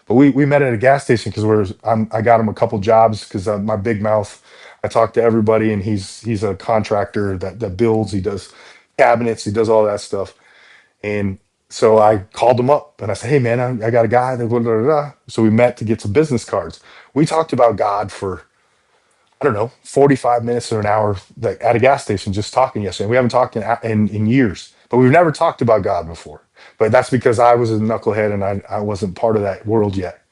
A: But we met at a gas station because I got him a couple jobs because my big mouth. I talk to everybody, and he's a contractor that builds. He does cabinets. He does all that stuff. And so I called him up and I said, "Hey man, I got a guy that blah, blah, blah, blah." So we met to get some business cards. We talked about God for I don't know 45 minutes or an hour like, at a gas station just talking yesterday. We haven't talked in years, but we've never talked about God before. But that's because I was a knucklehead and I wasn't part of that world yet.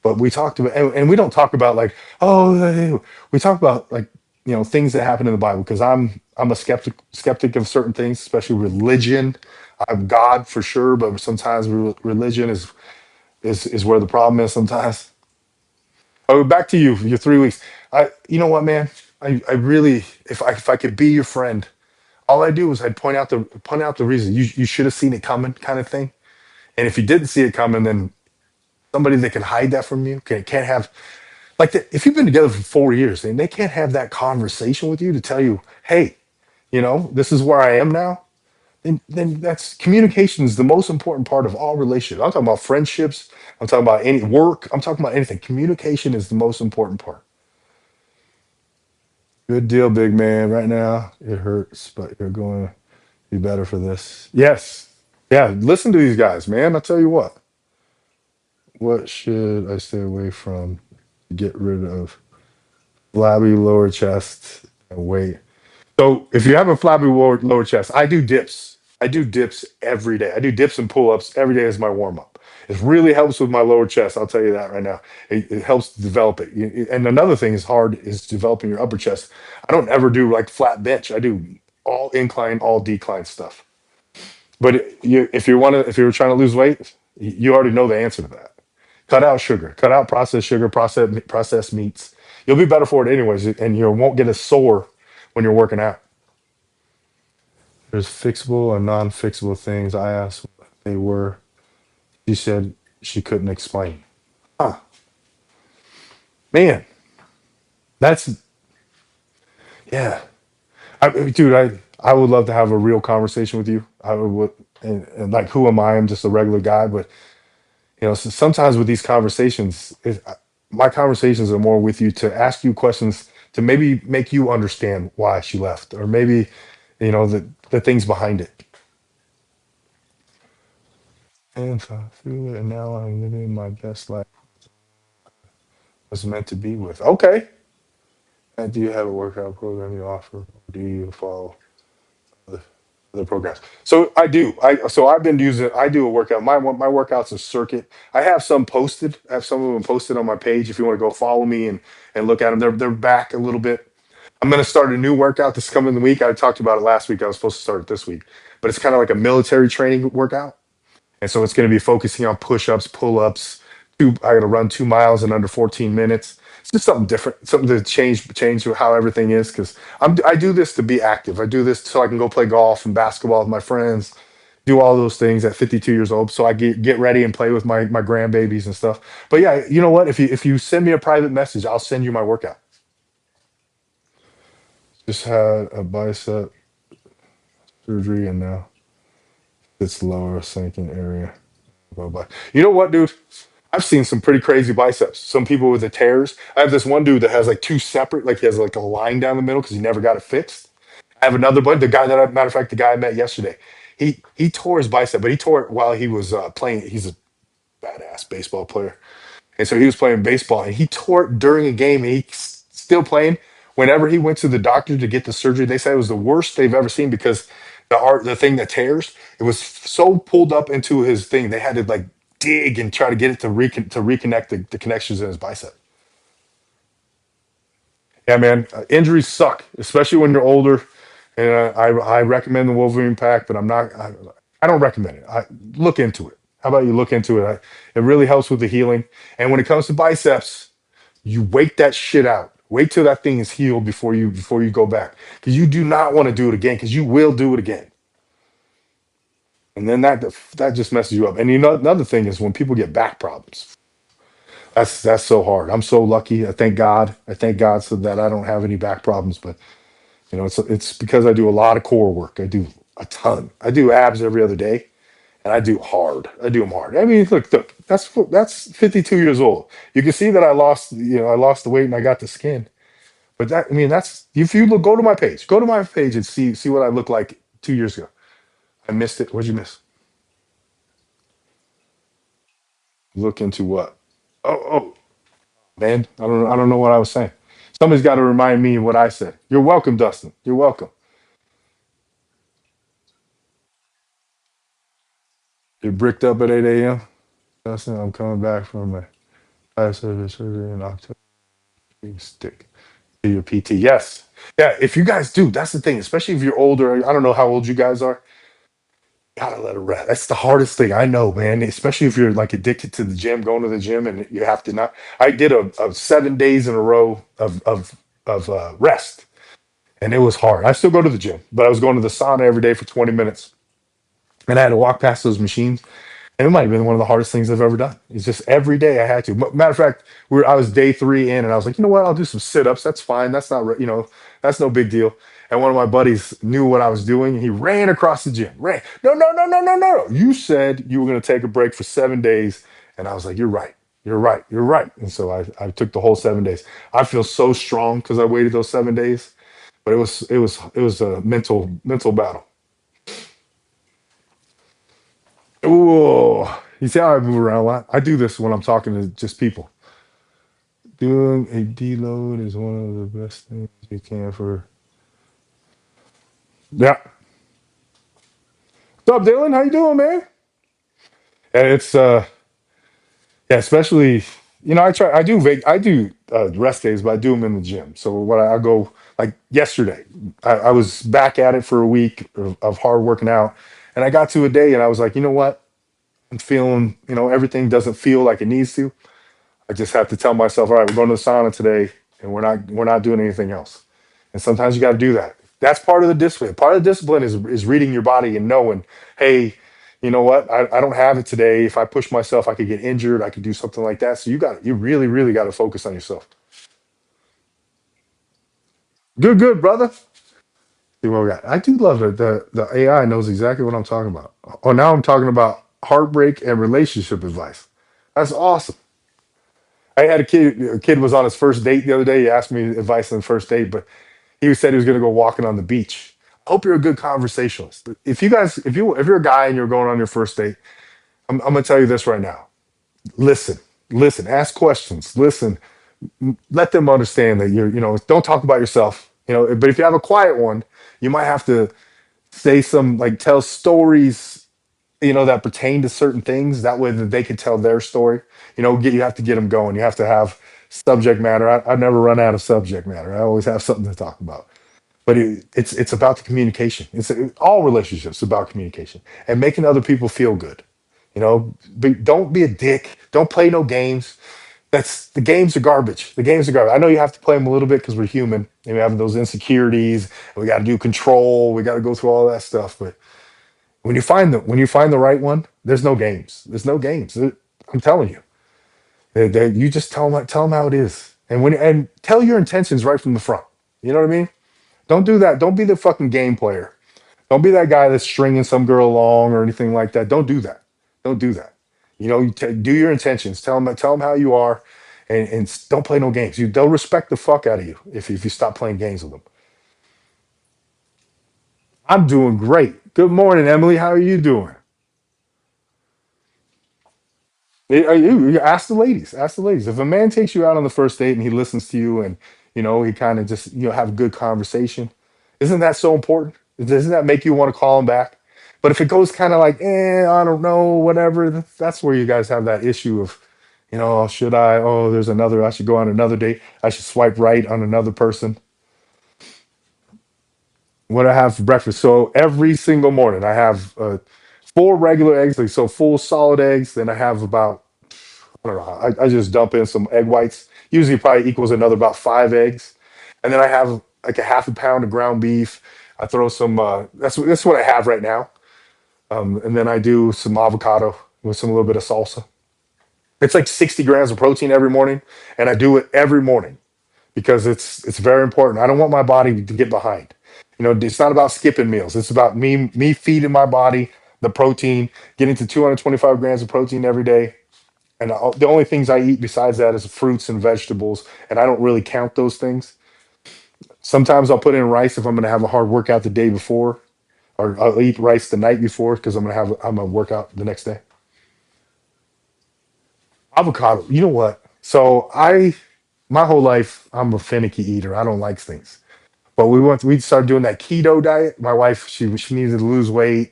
A: But we talked about, and we don't talk about like, we talk about like, things that happen in the Bible because I'm a skeptic of certain things, especially religion. I'm God for sure, but sometimes religion is where the problem is sometimes. Oh, back to you, your 3 weeks. You know what, man? I really, if I could be your friend, all I do is I'd point out the reason you should have seen it coming, kind of thing. And if you didn't see it coming, then somebody that can hide that from you can't have like if you've been together for 4 years and they can't have that conversation with you to tell you, hey, this is where I am now. Then that's communication is the most important part of all relationships. I'm talking about friendships. I'm talking about any work. I'm talking about anything. Communication is the most important part. Good deal, big man. Right now it hurts, but you're going to be better for this. Yes. Yeah. Listen to these guys, man. I'll tell you what. What should I stay away from? Get rid of flabby lower chest and weight. So if you have a flabby lower chest, I do dips. I do dips every day. I do dips and pull ups every day as my warm up. It really helps with my lower chest. I'll tell you that right now. It helps develop it. And another thing is hard is developing your upper chest. I don't ever do like flat bench. I do all incline, all decline stuff. But if you want to, if you're trying to lose weight, you already know the answer to that. Cut out sugar. Cut out processed sugar, processed meats. You'll be better for it anyways, and you won't get as sore when you're working out. There's fixable and non-fixable things. I asked what they were. She said she couldn't explain. Huh, man, that's yeah. Dude, I would love to have a real conversation with you. I would, and like, who am I? I'm just a regular guy, but so sometimes with these conversations, my conversations are more with you to ask you questions to maybe make you understand why she left, or maybe the things behind it. And so I feel it, and now I'm living my best life. Was meant to be with. Okay. And do you have a workout program you offer, or do you follow other, other programs? So I do. I've been using. I do a workout. My workouts a circuit. I have some posted. I have some of them posted on my page. If you want to go follow me and look at them, they're back a little bit. I'm going to start a new workout this coming week. I talked about it last week. I was supposed to start it this week, but it's kind of like a military training workout. And so it's going to be focusing on push-ups, pull-ups. I got to run 2 miles in under 14 minutes. It's just something different, something to change how everything is. Because I do this to be active. I do this so I can go play golf and basketball with my friends, do all those things at 52 years old. So I get ready and play with my grandbabies and stuff. But yeah, you know what? If you send me a private message, I'll send you my workout. Just had a bicep surgery and now it's lower sinking area. Blah, blah. You know what, dude? I've seen some pretty crazy biceps. Some people with the tears. I have this one dude that has like two separate, like he has like a line down the middle because he never got it fixed. I have another buddy, matter of fact, the guy I met yesterday. He tore his bicep, but he tore it while he was playing. He's a badass baseball player. And so he was playing baseball and he tore it during a game and he's still playing. Whenever he went to the doctor to get the surgery, they said it was the worst they've ever seen because the thing that tears, it was so pulled up into his thing. They had to like dig and try to get it to reconnect the connections in his bicep. Yeah, man, injuries suck, especially when you're older. And I recommend the Wolverine pack, but I don't recommend it. Look into it. How about you look into it? It really helps with the healing. And when it comes to biceps, you wait that shit out. Wait till that thing is healed before you go back, because you do not want to do it again, because you will do it again, and then that just messes you up. And another thing is when people get back problems. That's so hard. I'm so lucky. I thank God. I thank God so that I don't have any back problems. But it's because I do a lot of core work. I do a ton. I do abs every other day, and I do hard. I do them hard. I mean, look. That's 52 years old. You can see that I lost the weight and I got the skin. But that, I mean, that's if you look, go to my page and see what I looked like 2 years ago. I missed it. What'd you miss? Look into what? Oh, man, I don't know what I was saying. Somebody's got to remind me of what I said. You're welcome, Dustin. You're welcome. You're bricked up at 8 a.m. Dustin, I'm coming back from my eye surgery in October. Stick to your PT. Yes. Yeah, if you guys do, that's the thing, especially if you're older. I don't know how old you guys are. Gotta let it rest. That's the hardest thing I know, man. Especially if you're like addicted to the gym, going to the gym, and you have to not. I did a 7 days in a row of rest, and it was hard. I still go to the gym, but I was going to the sauna every day for 20 minutes, and I had to walk past those machines. And it might have been one of the hardest things I've ever done. It's just every day I had to. Matter of fact, I was day 3 in, and I was like, you know what? I'll do some sit ups. That's fine. That's not that's no big deal. And one of my buddies knew what I was doing. He ran across the gym. Ran. No, no, no, no, no, no. You said you were going to take a break for 7 days, and I was like, you're right. You're right. You're right. And so I took the whole 7 days. I feel so strong because I waited those 7 days. But it was a mental battle. Ooh, you see how I move around a lot? I do this when I'm talking to just people. Doing a deload is one of the best things you can for. Yeah. What's up, Dylan? How you doing, man? And it's yeah, especially I do rest days, but I do them in the gym. So I go like yesterday, I was back at it for a week of hard working out, and I got to a day and I was like, you know what? I'm feeling, everything doesn't feel like it needs to. I just have to tell myself, all right, we're going to the sauna today, and we're not doing anything else. And sometimes you got to do that. That's part of the discipline. Part of the discipline is reading your body and knowing, hey, you know what? I don't have it today. If I push myself, I could get injured. I could do something like that. So you really, really got to focus on yourself. Good, good, brother. See what we got. I do love it. The AI knows exactly what I'm talking about. Oh, now I'm talking about heartbreak and relationship advice. That's awesome. I had a kid. A kid was on his first date the other day. He asked me advice on the first date, but he said he was going to go walking on the beach. I hope you're a good conversationalist. If you're a guy and you're going on your first date, I'm going to tell you this right now. Listen, listen, ask questions. Listen, let them understand that don't talk about yourself. But if you have a quiet one, you might have to say some like tell stories that pertain to certain things. That way that they can tell their story. You have to get them going. You have to have subject matter. I never run out of subject matter. I always have something to talk about. But it's about the communication. All relationships about communication and making other people feel good. Don't be a dick. Don't play no games. That's the games are garbage. The games are garbage. I know you have to play them a little bit because we're human and we have those insecurities. And we got to do control. We got to go through all that stuff. But when you find the right one, there's no games. There's no games. I'm telling you, you just tell them how it is, and tell your intentions right from the front. You know what I mean? Don't do that. Don't be the fucking game player. Don't be that guy that's stringing some girl along or anything like that. Don't do that. Don't do that. Do your intentions. Tell them how you are, and don't play no games. They'll respect the fuck out of you if you stop playing games with them. I'm doing great. Good morning, Emily. How are you doing? You ask the ladies. Ask the ladies. If a man takes you out on the first date and he listens to you and he kind of just have a good conversation, isn't that so important? Doesn't that make you want to call him back? But if it goes kind of like, I don't know, whatever, that's where you guys have that issue of, should I? Oh, there's another. I should go on another date. I should swipe right on another person. What I have for breakfast. So every single morning, I have four regular eggs, like so full solid eggs. Then I have about I don't know. I just dump in some egg whites. Usually probably equals another about five eggs. And then I have like a half a pound of ground beef. I throw some, that's what I have right now. And then I do some avocado with some a little bit of salsa. It's like 60 grams of protein every morning. And I do it every morning because it's very important. I don't want my body to get behind. It's not about skipping meals. It's about me feeding my body the protein, getting to 225 grams of protein every day. And the only things I eat besides that is fruits and vegetables, and I don't really count those things. Sometimes I'll put in rice if I'm going to have a hard workout the day before, or I'll eat rice the night before because I'm gonna work out the next day. Avocado. You know what? So my whole life I'm a finicky eater. I don't like things. But we started doing that keto diet. My wife she needed to lose weight,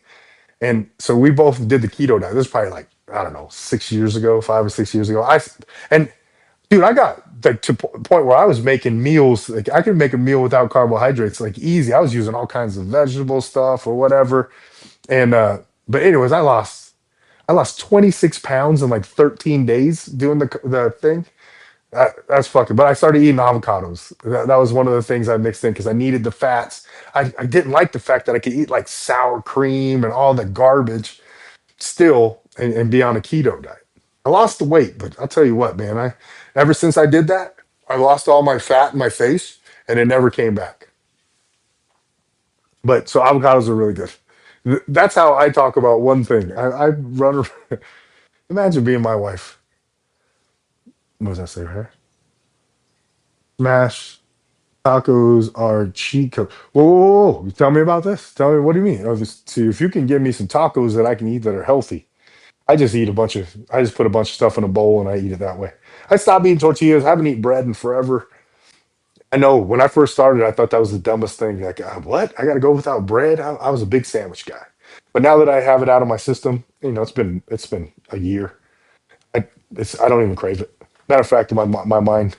A: and so we both did the keto diet. This is probably like I don't know 6 years ago, 5 or 6 years ago. And dude, I got like to a point where I was making meals. Like I could make a meal without carbohydrates, like easy. I was using all kinds of vegetable stuff or whatever. And but anyways, I lost 26 pounds in like 13 days doing the thing. That's fucking. But I started eating avocados. That was one of the things I mixed in because I needed the fats. I didn't like the fact that I could eat like sour cream and all the garbage still and be on a keto diet. I lost the weight, but I'll tell you what, man. I ever since I did that, I lost all my fat in my face, and it never came back. But so avocados are really good. That's how I talk about one thing. I run. Imagine being my wife. What does that say right here? Smash tacos are cheat code. Whoa, whoa, whoa! Tell me about this. Tell me what do you mean? See if you can give me some tacos that I can eat that are healthy. I just put a bunch of stuff in a bowl and I eat it that way. I stopped eating tortillas. I haven't eaten bread in forever. I know when I first started, I thought that was the dumbest thing. Like, what? I got to go without bread? I was a big sandwich guy. But now that I have it out of my system, it's been a year. I don't even crave it. Matter of fact, my mind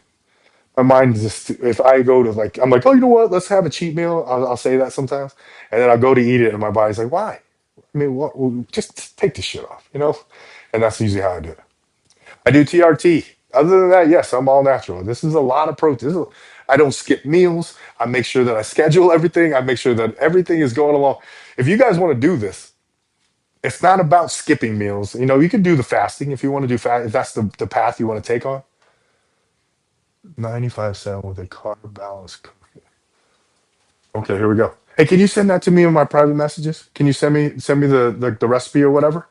A: just if I go to like I'm like, oh, you know what? Let's have a cheat meal. I'll say that sometimes, and then I'll go to eat it, and my body's like, why? I mean, what? Well, just take the shit off, you know? And that's usually how I do it. I do TRT. Other than that, yes, I'm all natural. This is a lot of protein. I don't skip meals. I make sure that I schedule everything. I make sure that everything is going along. If you guys want to do this, it's not about skipping meals. You know, you can do the fasting if you want to do fast. If that's the path you want to take on. 95% with a carb balance. Okay, here we go. Hey, can you send that to me in my private messages? Can you send me the recipe or whatever?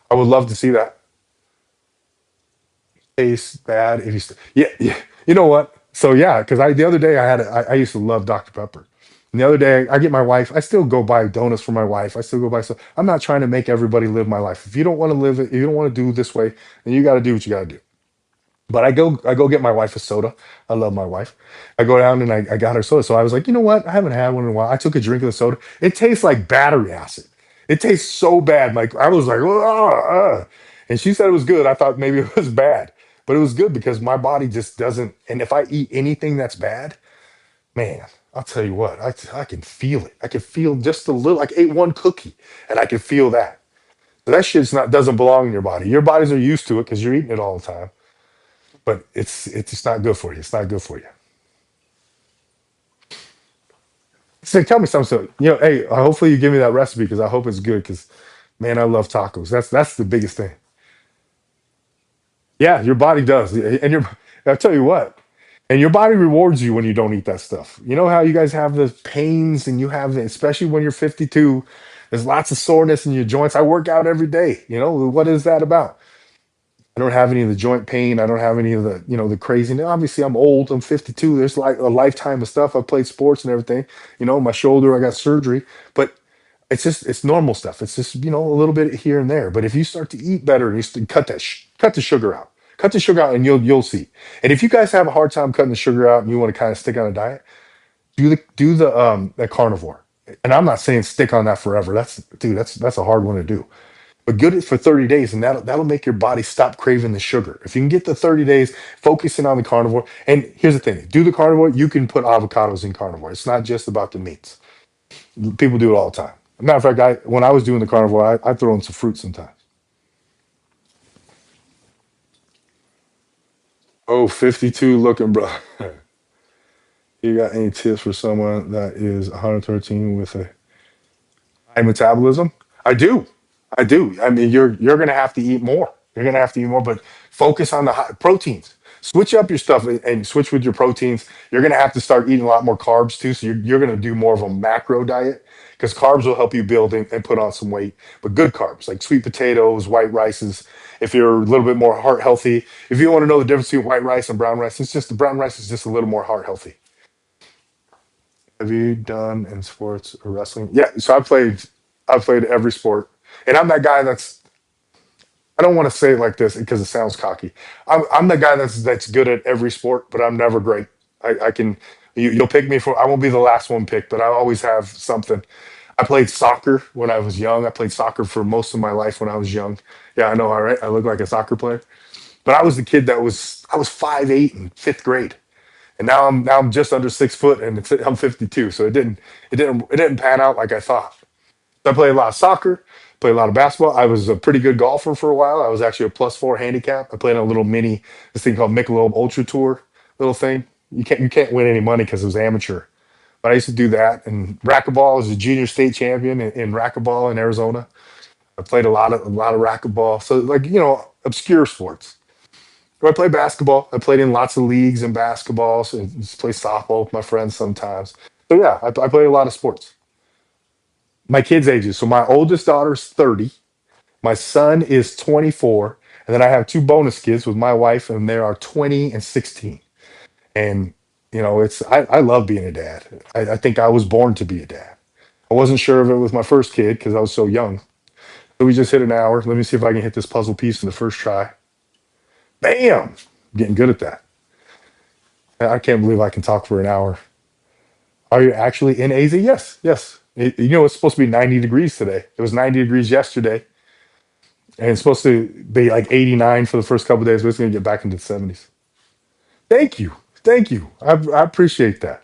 A: I would love to see that. Tastes bad if you yeah, yeah. You know what? So yeah, because I the other day I used to love Dr. Pepper. And the other day I get my wife, I still go buy donuts for my wife. I still go buy stuff. I'm not trying to make everybody live my life. If you don't want to live it, if you don't want to do it this way, then you got to do what you got to do. But I go get my wife a soda. I love my wife. I go down and I got her soda. So I was like, you know what? I haven't had one in a while. I took a drink of the soda. It tastes like battery acid. It tastes so bad. Like I was like, and she said it was good. I thought maybe it was bad, but it was good because my body just doesn't. And if I eat anything that's bad, man, I'll tell you what, I can feel it. I can feel just a little. Like ate one cookie and I can feel that. So that shit's not doesn't belong in your body. Your bodies are used to it because you're eating it all the time, but it's just not good for you. It's not good for you. So tell me something. So, hey, hopefully you give me that recipe because I hope it's good. Because man, I love tacos. That's the biggest thing. Yeah, your body does, and your I'll tell you what, and your body rewards you when you don't eat that stuff. You know how you guys have the pains, and you have, especially when you're 52. There's lots of soreness in your joints. I work out every day. What is that about? I don't have any of the joint pain. I don't have any of the crazy. Now, obviously, I'm old. I'm 52. There's like a lifetime of stuff. I played sports and everything. My shoulder, I got surgery, but it's normal stuff. It's just, a little bit here and there. But if you start to eat better and cut the sugar out, and you'll see. And if you guys have a hard time cutting the sugar out and you want to kind of stick on a diet, do the carnivore. And I'm not saying stick on that forever. That's a hard one to do, but good it for 30 days, and that'll make your body stop craving the sugar. If you can get the 30 days focusing on the carnivore, and here's the thing, do the carnivore, you can put avocados in carnivore. It's not just about the meats. People do it all the time. Matter of fact, when I was doing the carnivore, I throw in some fruit sometimes. Oh, 52 looking, bro. You got any tips for someone that is 113 with a high metabolism? I do. I do. I mean, you're gonna have to eat more. You're gonna have to eat more, but focus on the high proteins. Switch up your stuff and switch with your proteins. You're gonna have to start eating a lot more carbs too. So you're gonna do more of a macro diet because carbs will help you build and put on some weight. But good carbs like sweet potatoes, white rices. If you're a little bit more heart healthy, if you want to know the difference between white rice and brown rice, it's just the brown rice is just a little more heart healthy. Have you done in sports or wrestling? Yeah, so I've played every sport. And I'm that guy that's I don't want to say it like this because it sounds cocky. I'm the guy that's good at every sport, but I'm never great. I can you'll pick me for I won't be the last one picked, but I always have something. I played soccer when I was young. I played soccer for most of my life when I was young. Yeah, I know, all right. I look like a soccer player. But I was the kid that I was 5'8" in fifth grade. And now I'm just under 6 foot and I'm 52. So it didn't pan out like I thought. I played a lot of soccer, played a lot of basketball. I was a pretty good golfer for a while. I was actually a +4 handicap. I played in a little mini this thing called Michelob Ultra Tour little thing. You can't win any money because it was amateur. But I used to do that. And racquetball, I was a junior state champion in racquetball in Arizona. I played a lot of racquetball. So like obscure sports. But I played basketball. I played in lots of leagues in basketball. So I just play softball with my friends sometimes. So yeah, I play a lot of sports. My kids' ages. So my oldest daughter's 30. My son is 24. And then I have two bonus kids with my wife, and they are 20 and 16. And I love being a dad. I think I was born to be a dad. I wasn't sure if it was my first kid because I was so young. So we just hit an hour. Let me see if I can hit this puzzle piece in the first try. Bam! getting good at that. I can't believe I can talk for an hour. Are you actually in AZ? Yes, yes. You know, it's supposed to be 90 degrees today. It was 90 degrees yesterday, and it's supposed to be like 89 for the first couple of days, but it's going to get back into the 70s. Thank you. Thank you. I appreciate that.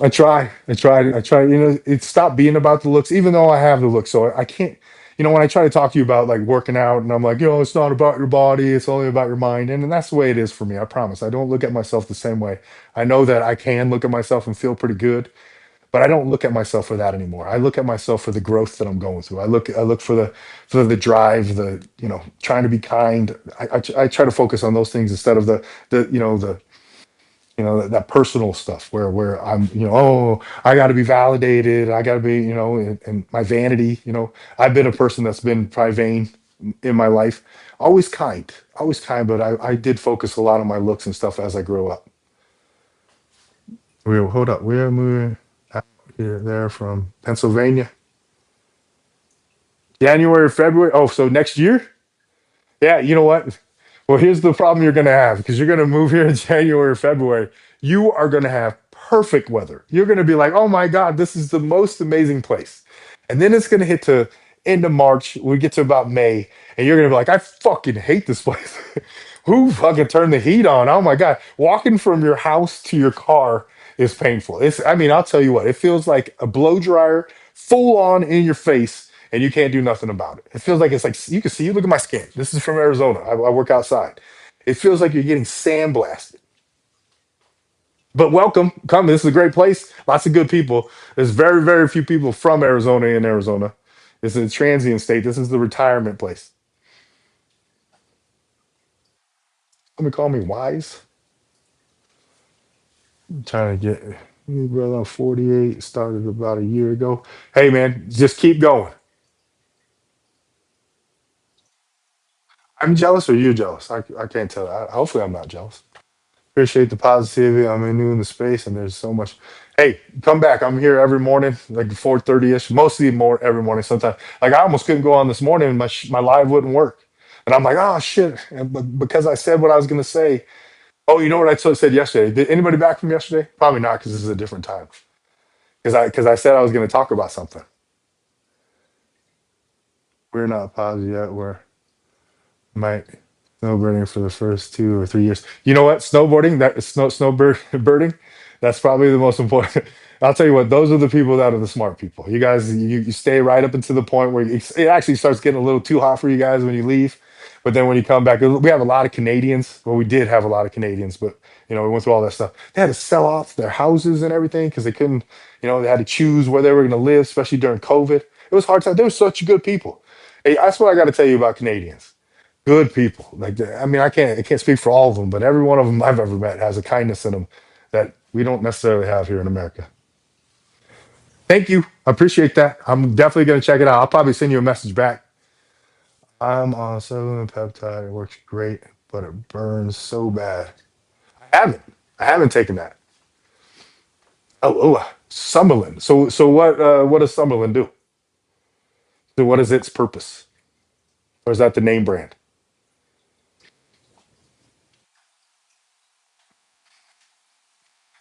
A: I try. You know, it stopped being about the looks, even though I have the looks. So I can't, you know, when I try to talk to you about like working out and I'm like, you know, it's not about your body, it's only about your mind. And that's the way it is for me. I promise. I don't look at myself the same way. I know that I can look at myself and feel pretty good, but I don't look at myself for that anymore. I look at myself for the growth that I'm going through. I look for the drive, the, you know, trying to be kind. I try to focus on those things instead of that personal stuff where I'm, you know, oh, I got to be validated, I got to be, you know, and my vanity, you know. I've been a person that's been probably vain in my life, always kind, but I did focus a lot on my looks and stuff as I grew up. Hold up, we're moving out here there from Pennsylvania, January, February. Oh, so next year. Yeah, you know what? Well, here's the problem you're going to have because you're going to move here in January or February. You are going to have perfect weather. You're going to be like, oh my God, this is the most amazing place. And then it's going to hit to end of March. We get to about May, and you're going to be like, I fucking hate this place. Who fucking turned the heat on? Oh my God. Walking from your house to your car is painful. I mean, I'll tell you what, it feels like a blow dryer full on in your face and you can't do nothing about it. It feels like you can see, look at my skin. This is from Arizona. I work outside. It feels like you're getting sandblasted. But welcome, come. This is a great place. Lots of good people. There's very, very few people from Arizona in Arizona. It's a transient state. This is the retirement place. Let me call me wise. I'm trying to get brother. I'm 48. Started about a year ago. Hey man, just keep going. I'm jealous or you're jealous. I can't tell. Hopefully, I'm not jealous. Appreciate the positivity. I'm new in the space, and there's so much. Hey, come back. I'm here every morning, like 4:30 ish. Mostly more every morning. Sometimes, like I almost couldn't go on this morning, and my live wouldn't work. And I'm like, oh shit! But because I said what I was gonna say. Oh, you know what said yesterday? Did anybody back from yesterday? Probably not, because this is a different time. Because I said I was gonna talk about something. We're not paused yet. We're might snowboarding for the first 2 or 3 years. You know what? Snowboarding, that is birding, that's probably the most important. I'll tell you what, those are the people that are the smart people. You guys, you stay right up until the point where it actually starts getting a little too hot for you guys when you leave. But then when you come back, we have a lot of Canadians. Well, we did have a lot of Canadians, but you know, we went through all that stuff. They had to sell off their houses and everything because they couldn't, you know, they had to choose where they were going to live, especially during COVID. It was hard time. They were such good people. Hey, that's what I got to tell you about Canadians. Good people. Like I mean, I can't speak for all of them, but every one of them I've ever met has a kindness in them that we don't necessarily have here in America. Thank you. I appreciate that. I'm definitely going to check it out. I'll probably send you a message back. I'm on cellular peptide. It works great, but it burns so bad. I haven't. I haven't taken that. Summerlin. So what does Summerlin do? So what is its purpose? Or is that the name brand?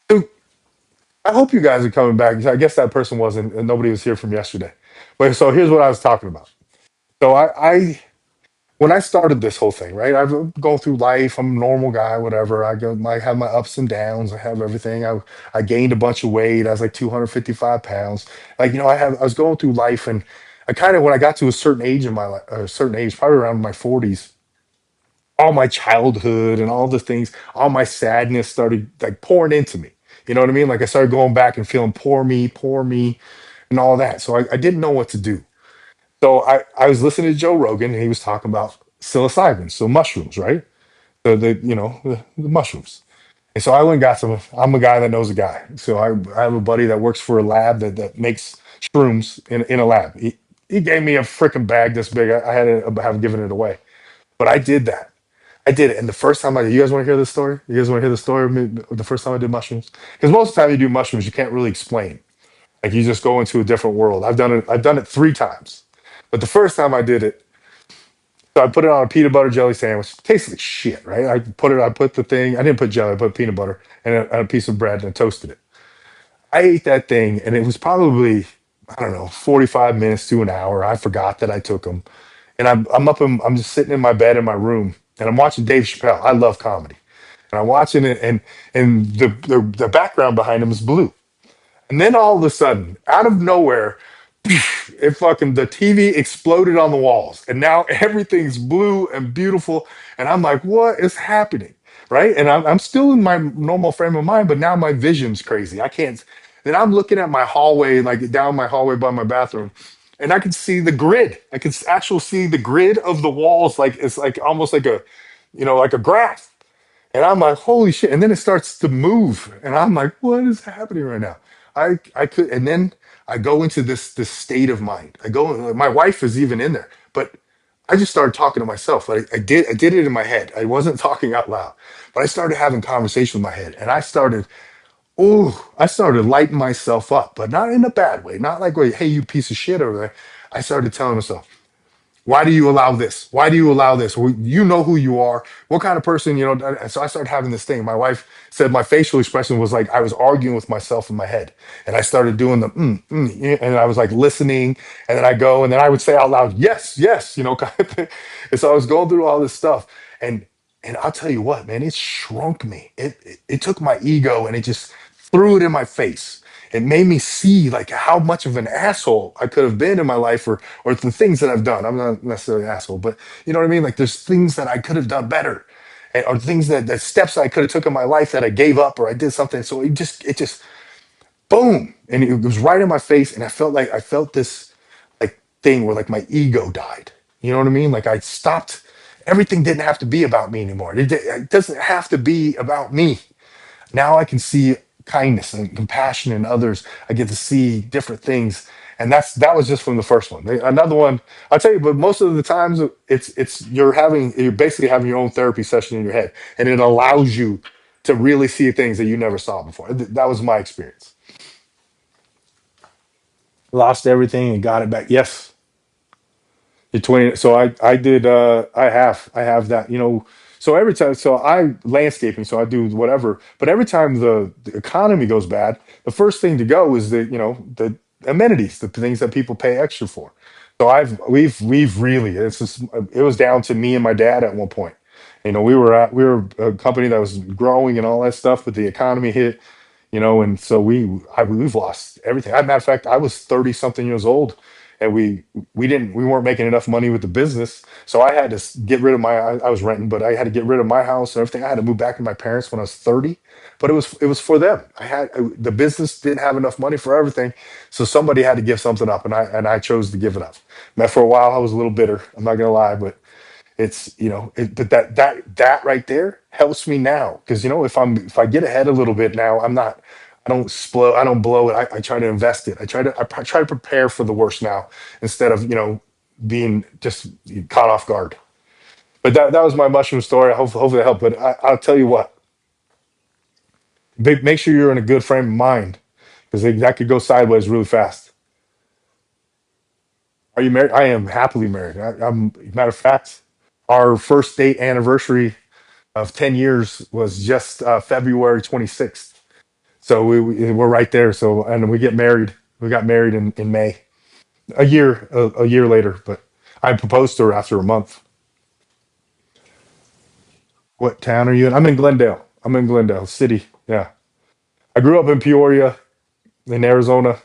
A: Dude, I hope you guys are coming back. I guess that person wasn't, and nobody was here from yesterday. But so here's what I was talking about. So I when I started this whole thing, right? I've gone through life. I'm a normal guy, whatever. I have my ups and downs. I have everything. I gained a bunch of weight. I was like 255 pounds. Like, you know, I was going through life, and I kind of when I got to a certain age in my life, a certain age, probably around my 40s, all my childhood and all the things, all my sadness started like pouring into me. You know what I mean? Like I started going back and feeling poor me, and all that. So I didn't know what to do. So I was listening to Joe Rogan, and he was talking about psilocybin, so mushrooms, right? The mushrooms. And so I went and got some. I'm a guy that knows a guy. So I have a buddy that works for a lab that makes shrooms in a lab. He gave me a freaking bag this big. I had to have given it away. But I did that. I did it. And the first time you guys want to hear this story? You guys want to hear the story of me, the first time I did mushrooms? Because most of the time you do mushrooms, you can't really explain. Like you just go into a different world. I've done it 3 times. But the first time I did it, So I put it on a peanut butter jelly sandwich. Tastes like shit, right? I put the thing, I didn't put jelly, I put peanut butter and a piece of bread and I toasted it. I ate that thing and it was probably, I don't know, 45 minutes to an hour. I forgot that I took them. And I'm just sitting in my bed in my room and I'm watching Dave Chappelle. I love comedy. And I'm watching it and the background behind him is blue. And then all of a sudden, out of nowhere, it fucking the TV exploded on the walls, and now everything's blue and beautiful. And I'm like, what is happening? Right? And I'm still in my normal frame of mind, but now my vision's crazy. I can't. Then I'm looking at my hallway, like down my hallway by my bathroom, and I can see the grid. I can actually see the grid of the walls, like it's like almost like a, like a graph. And I'm like, holy shit. And then it starts to move. And I'm like, what is happening right now? I could, and then I go into this state of mind. My wife is even in there, but I just started talking to myself. I did it in my head. I wasn't talking out loud, but I started having conversation with my head. And I started lighting myself up, but not in a bad way. Not like, hey, you piece of shit over there. I started telling myself, why do you allow this? Why do you allow this? Well, you know who you are. What kind of person, And so I started having this thing. My wife said my facial expression was like I was arguing with myself in my head. And I started doing the yeah, and I was like listening. And then I go, and then I would say out loud, yes, yes, kind of thing. And so I was going through all this stuff. And and I'll tell you what, man, it shrunk me. It took my ego and it just threw it in my face. It made me see like how much of an asshole I could have been in my life, or the things that I've done. I'm not necessarily an asshole, but you know what I mean? Like there's things that I could have done better. Or things that steps I could have took in my life that I gave up or I did something. So it just boom. And it was right in my face. And I felt this like thing where like my ego died. You know what I mean? Like I stopped, everything didn't have to be about me anymore. It doesn't have to be about me. Now I can see kindness and compassion in others. I get to see different things, and that was just from the first one. Another one, I'll tell you, but most of the times it's you're basically having your own therapy session in your head, and it allows you to really see things that you never saw before. That was my experience. Lost everything and got it back. Yes, the 20. So I did I have that, so every time, so I landscaping, so I do whatever, but every time the economy goes bad, the first thing to go is the amenities, the things that people pay extra for. So we've really, it's just, it was down to me and my dad at one point. We were a company that was growing and all that stuff, but the economy hit, and so we've lost everything. Matter of fact, I was 30 something years old, and we weren't making enough money with the business, so I had to get rid of I was renting, but I had to get rid of my house and everything. I had to move back to my parents when I was 30, but it was for them. The business didn't have enough money for everything, so somebody had to give something up, and I chose to give it up. Now, for a while, I was a little bitter. I'm not gonna lie, but but that right there helps me now, because if I get ahead a little bit now, I don't blow it. I try to invest it. I try to prepare for the worst now, instead of being just caught off guard. But that was my mushroom story. Hopefully that helped. But I'll tell you what, make sure you're in a good frame of mind, because that could go sideways really fast. Are you married? I am happily married. Matter of fact, our first date anniversary of 10 years was just February 26th. So we're right there. So, and we get married. We got married in May, a year later. But I proposed to her after a month. What town are you in? I'm in Glendale. I'm in Glendale City. Yeah. I grew up in Peoria in Arizona,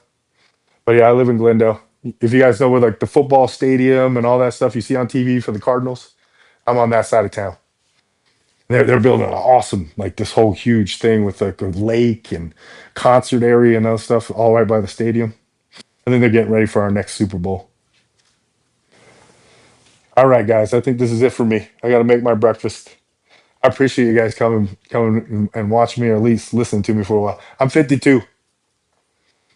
A: but yeah, I live in Glendale. If you guys know where like the football stadium and all that stuff you see on TV for the Cardinals, I'm on that side of town. They're building an awesome, like this whole huge thing with like a lake and concert area and other stuff all right by the stadium. I think they're getting ready for our next Super Bowl. All right, guys. I think this is it for me. I got to make my breakfast. I appreciate you guys coming and watch me, or at least listen to me for a while. I'm 52.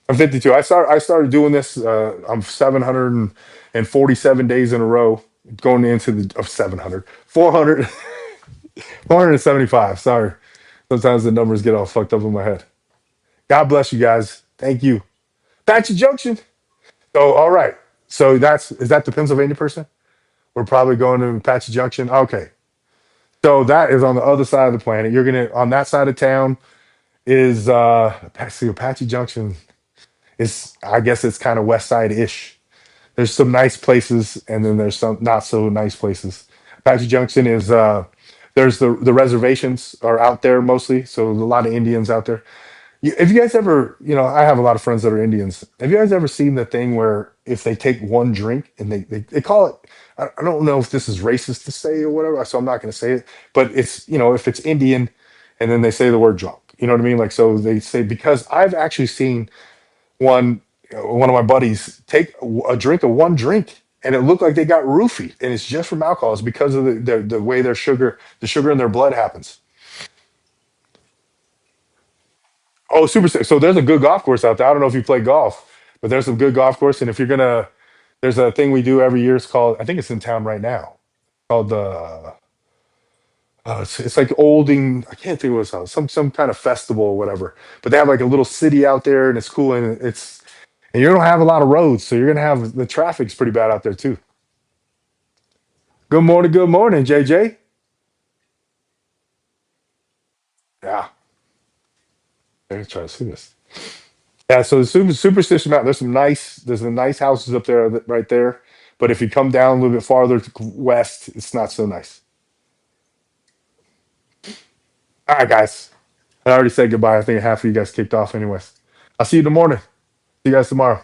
A: I'm 52. I started doing this. I'm 747 days in a row, going into the of 700, 400, 475. Sorry. Sometimes the numbers get all fucked up in my head. God bless you guys. Thank you. Thatcher Junction. So, all right. So is that the Pennsylvania person? We're probably going to Apache Junction. Okay. So that is on the other side of the planet. You're gonna on that side of town is see, Apache Junction is, I guess it's kind of west side ish. There's some nice places and then there's some not so nice places. Apache Junction is there's the reservations are out there mostly, so a lot of Indians out there. Have you guys ever, I have a lot of friends that are Indians. Have you guys ever seen the thing where if they take one drink and they call it, I don't know if this is racist to say or whatever, so I'm not going to say it, but it's, if it's Indian and then they say the word drunk, you know what I mean? Like, so they say, because I've actually seen one, one of my buddies take a drink of one drink and it looked like they got roofied and it's just from alcohol. It's because of the way the sugar in their blood happens. Oh, super sick. So there's a good golf course out there. I don't know if you play golf, but there's some good golf course. And if you're gonna, there's a thing we do every year. It's called, I think it's in town right now, called the. It's like Olding. I can't think what it's called. Some kind of festival or whatever. But they have like a little city out there, and it's cool. And you don't have a lot of roads, so you're gonna have the traffic's pretty bad out there too. Good morning, JJ. Yeah, let's try to see this. Yeah, so the Superstition Mountain, there's some nice houses up there right there. But if you come down a little bit farther to west, it's not so nice. All right, guys. I already said goodbye. I think half of you guys kicked off anyways. I'll see you in the morning. See you guys tomorrow.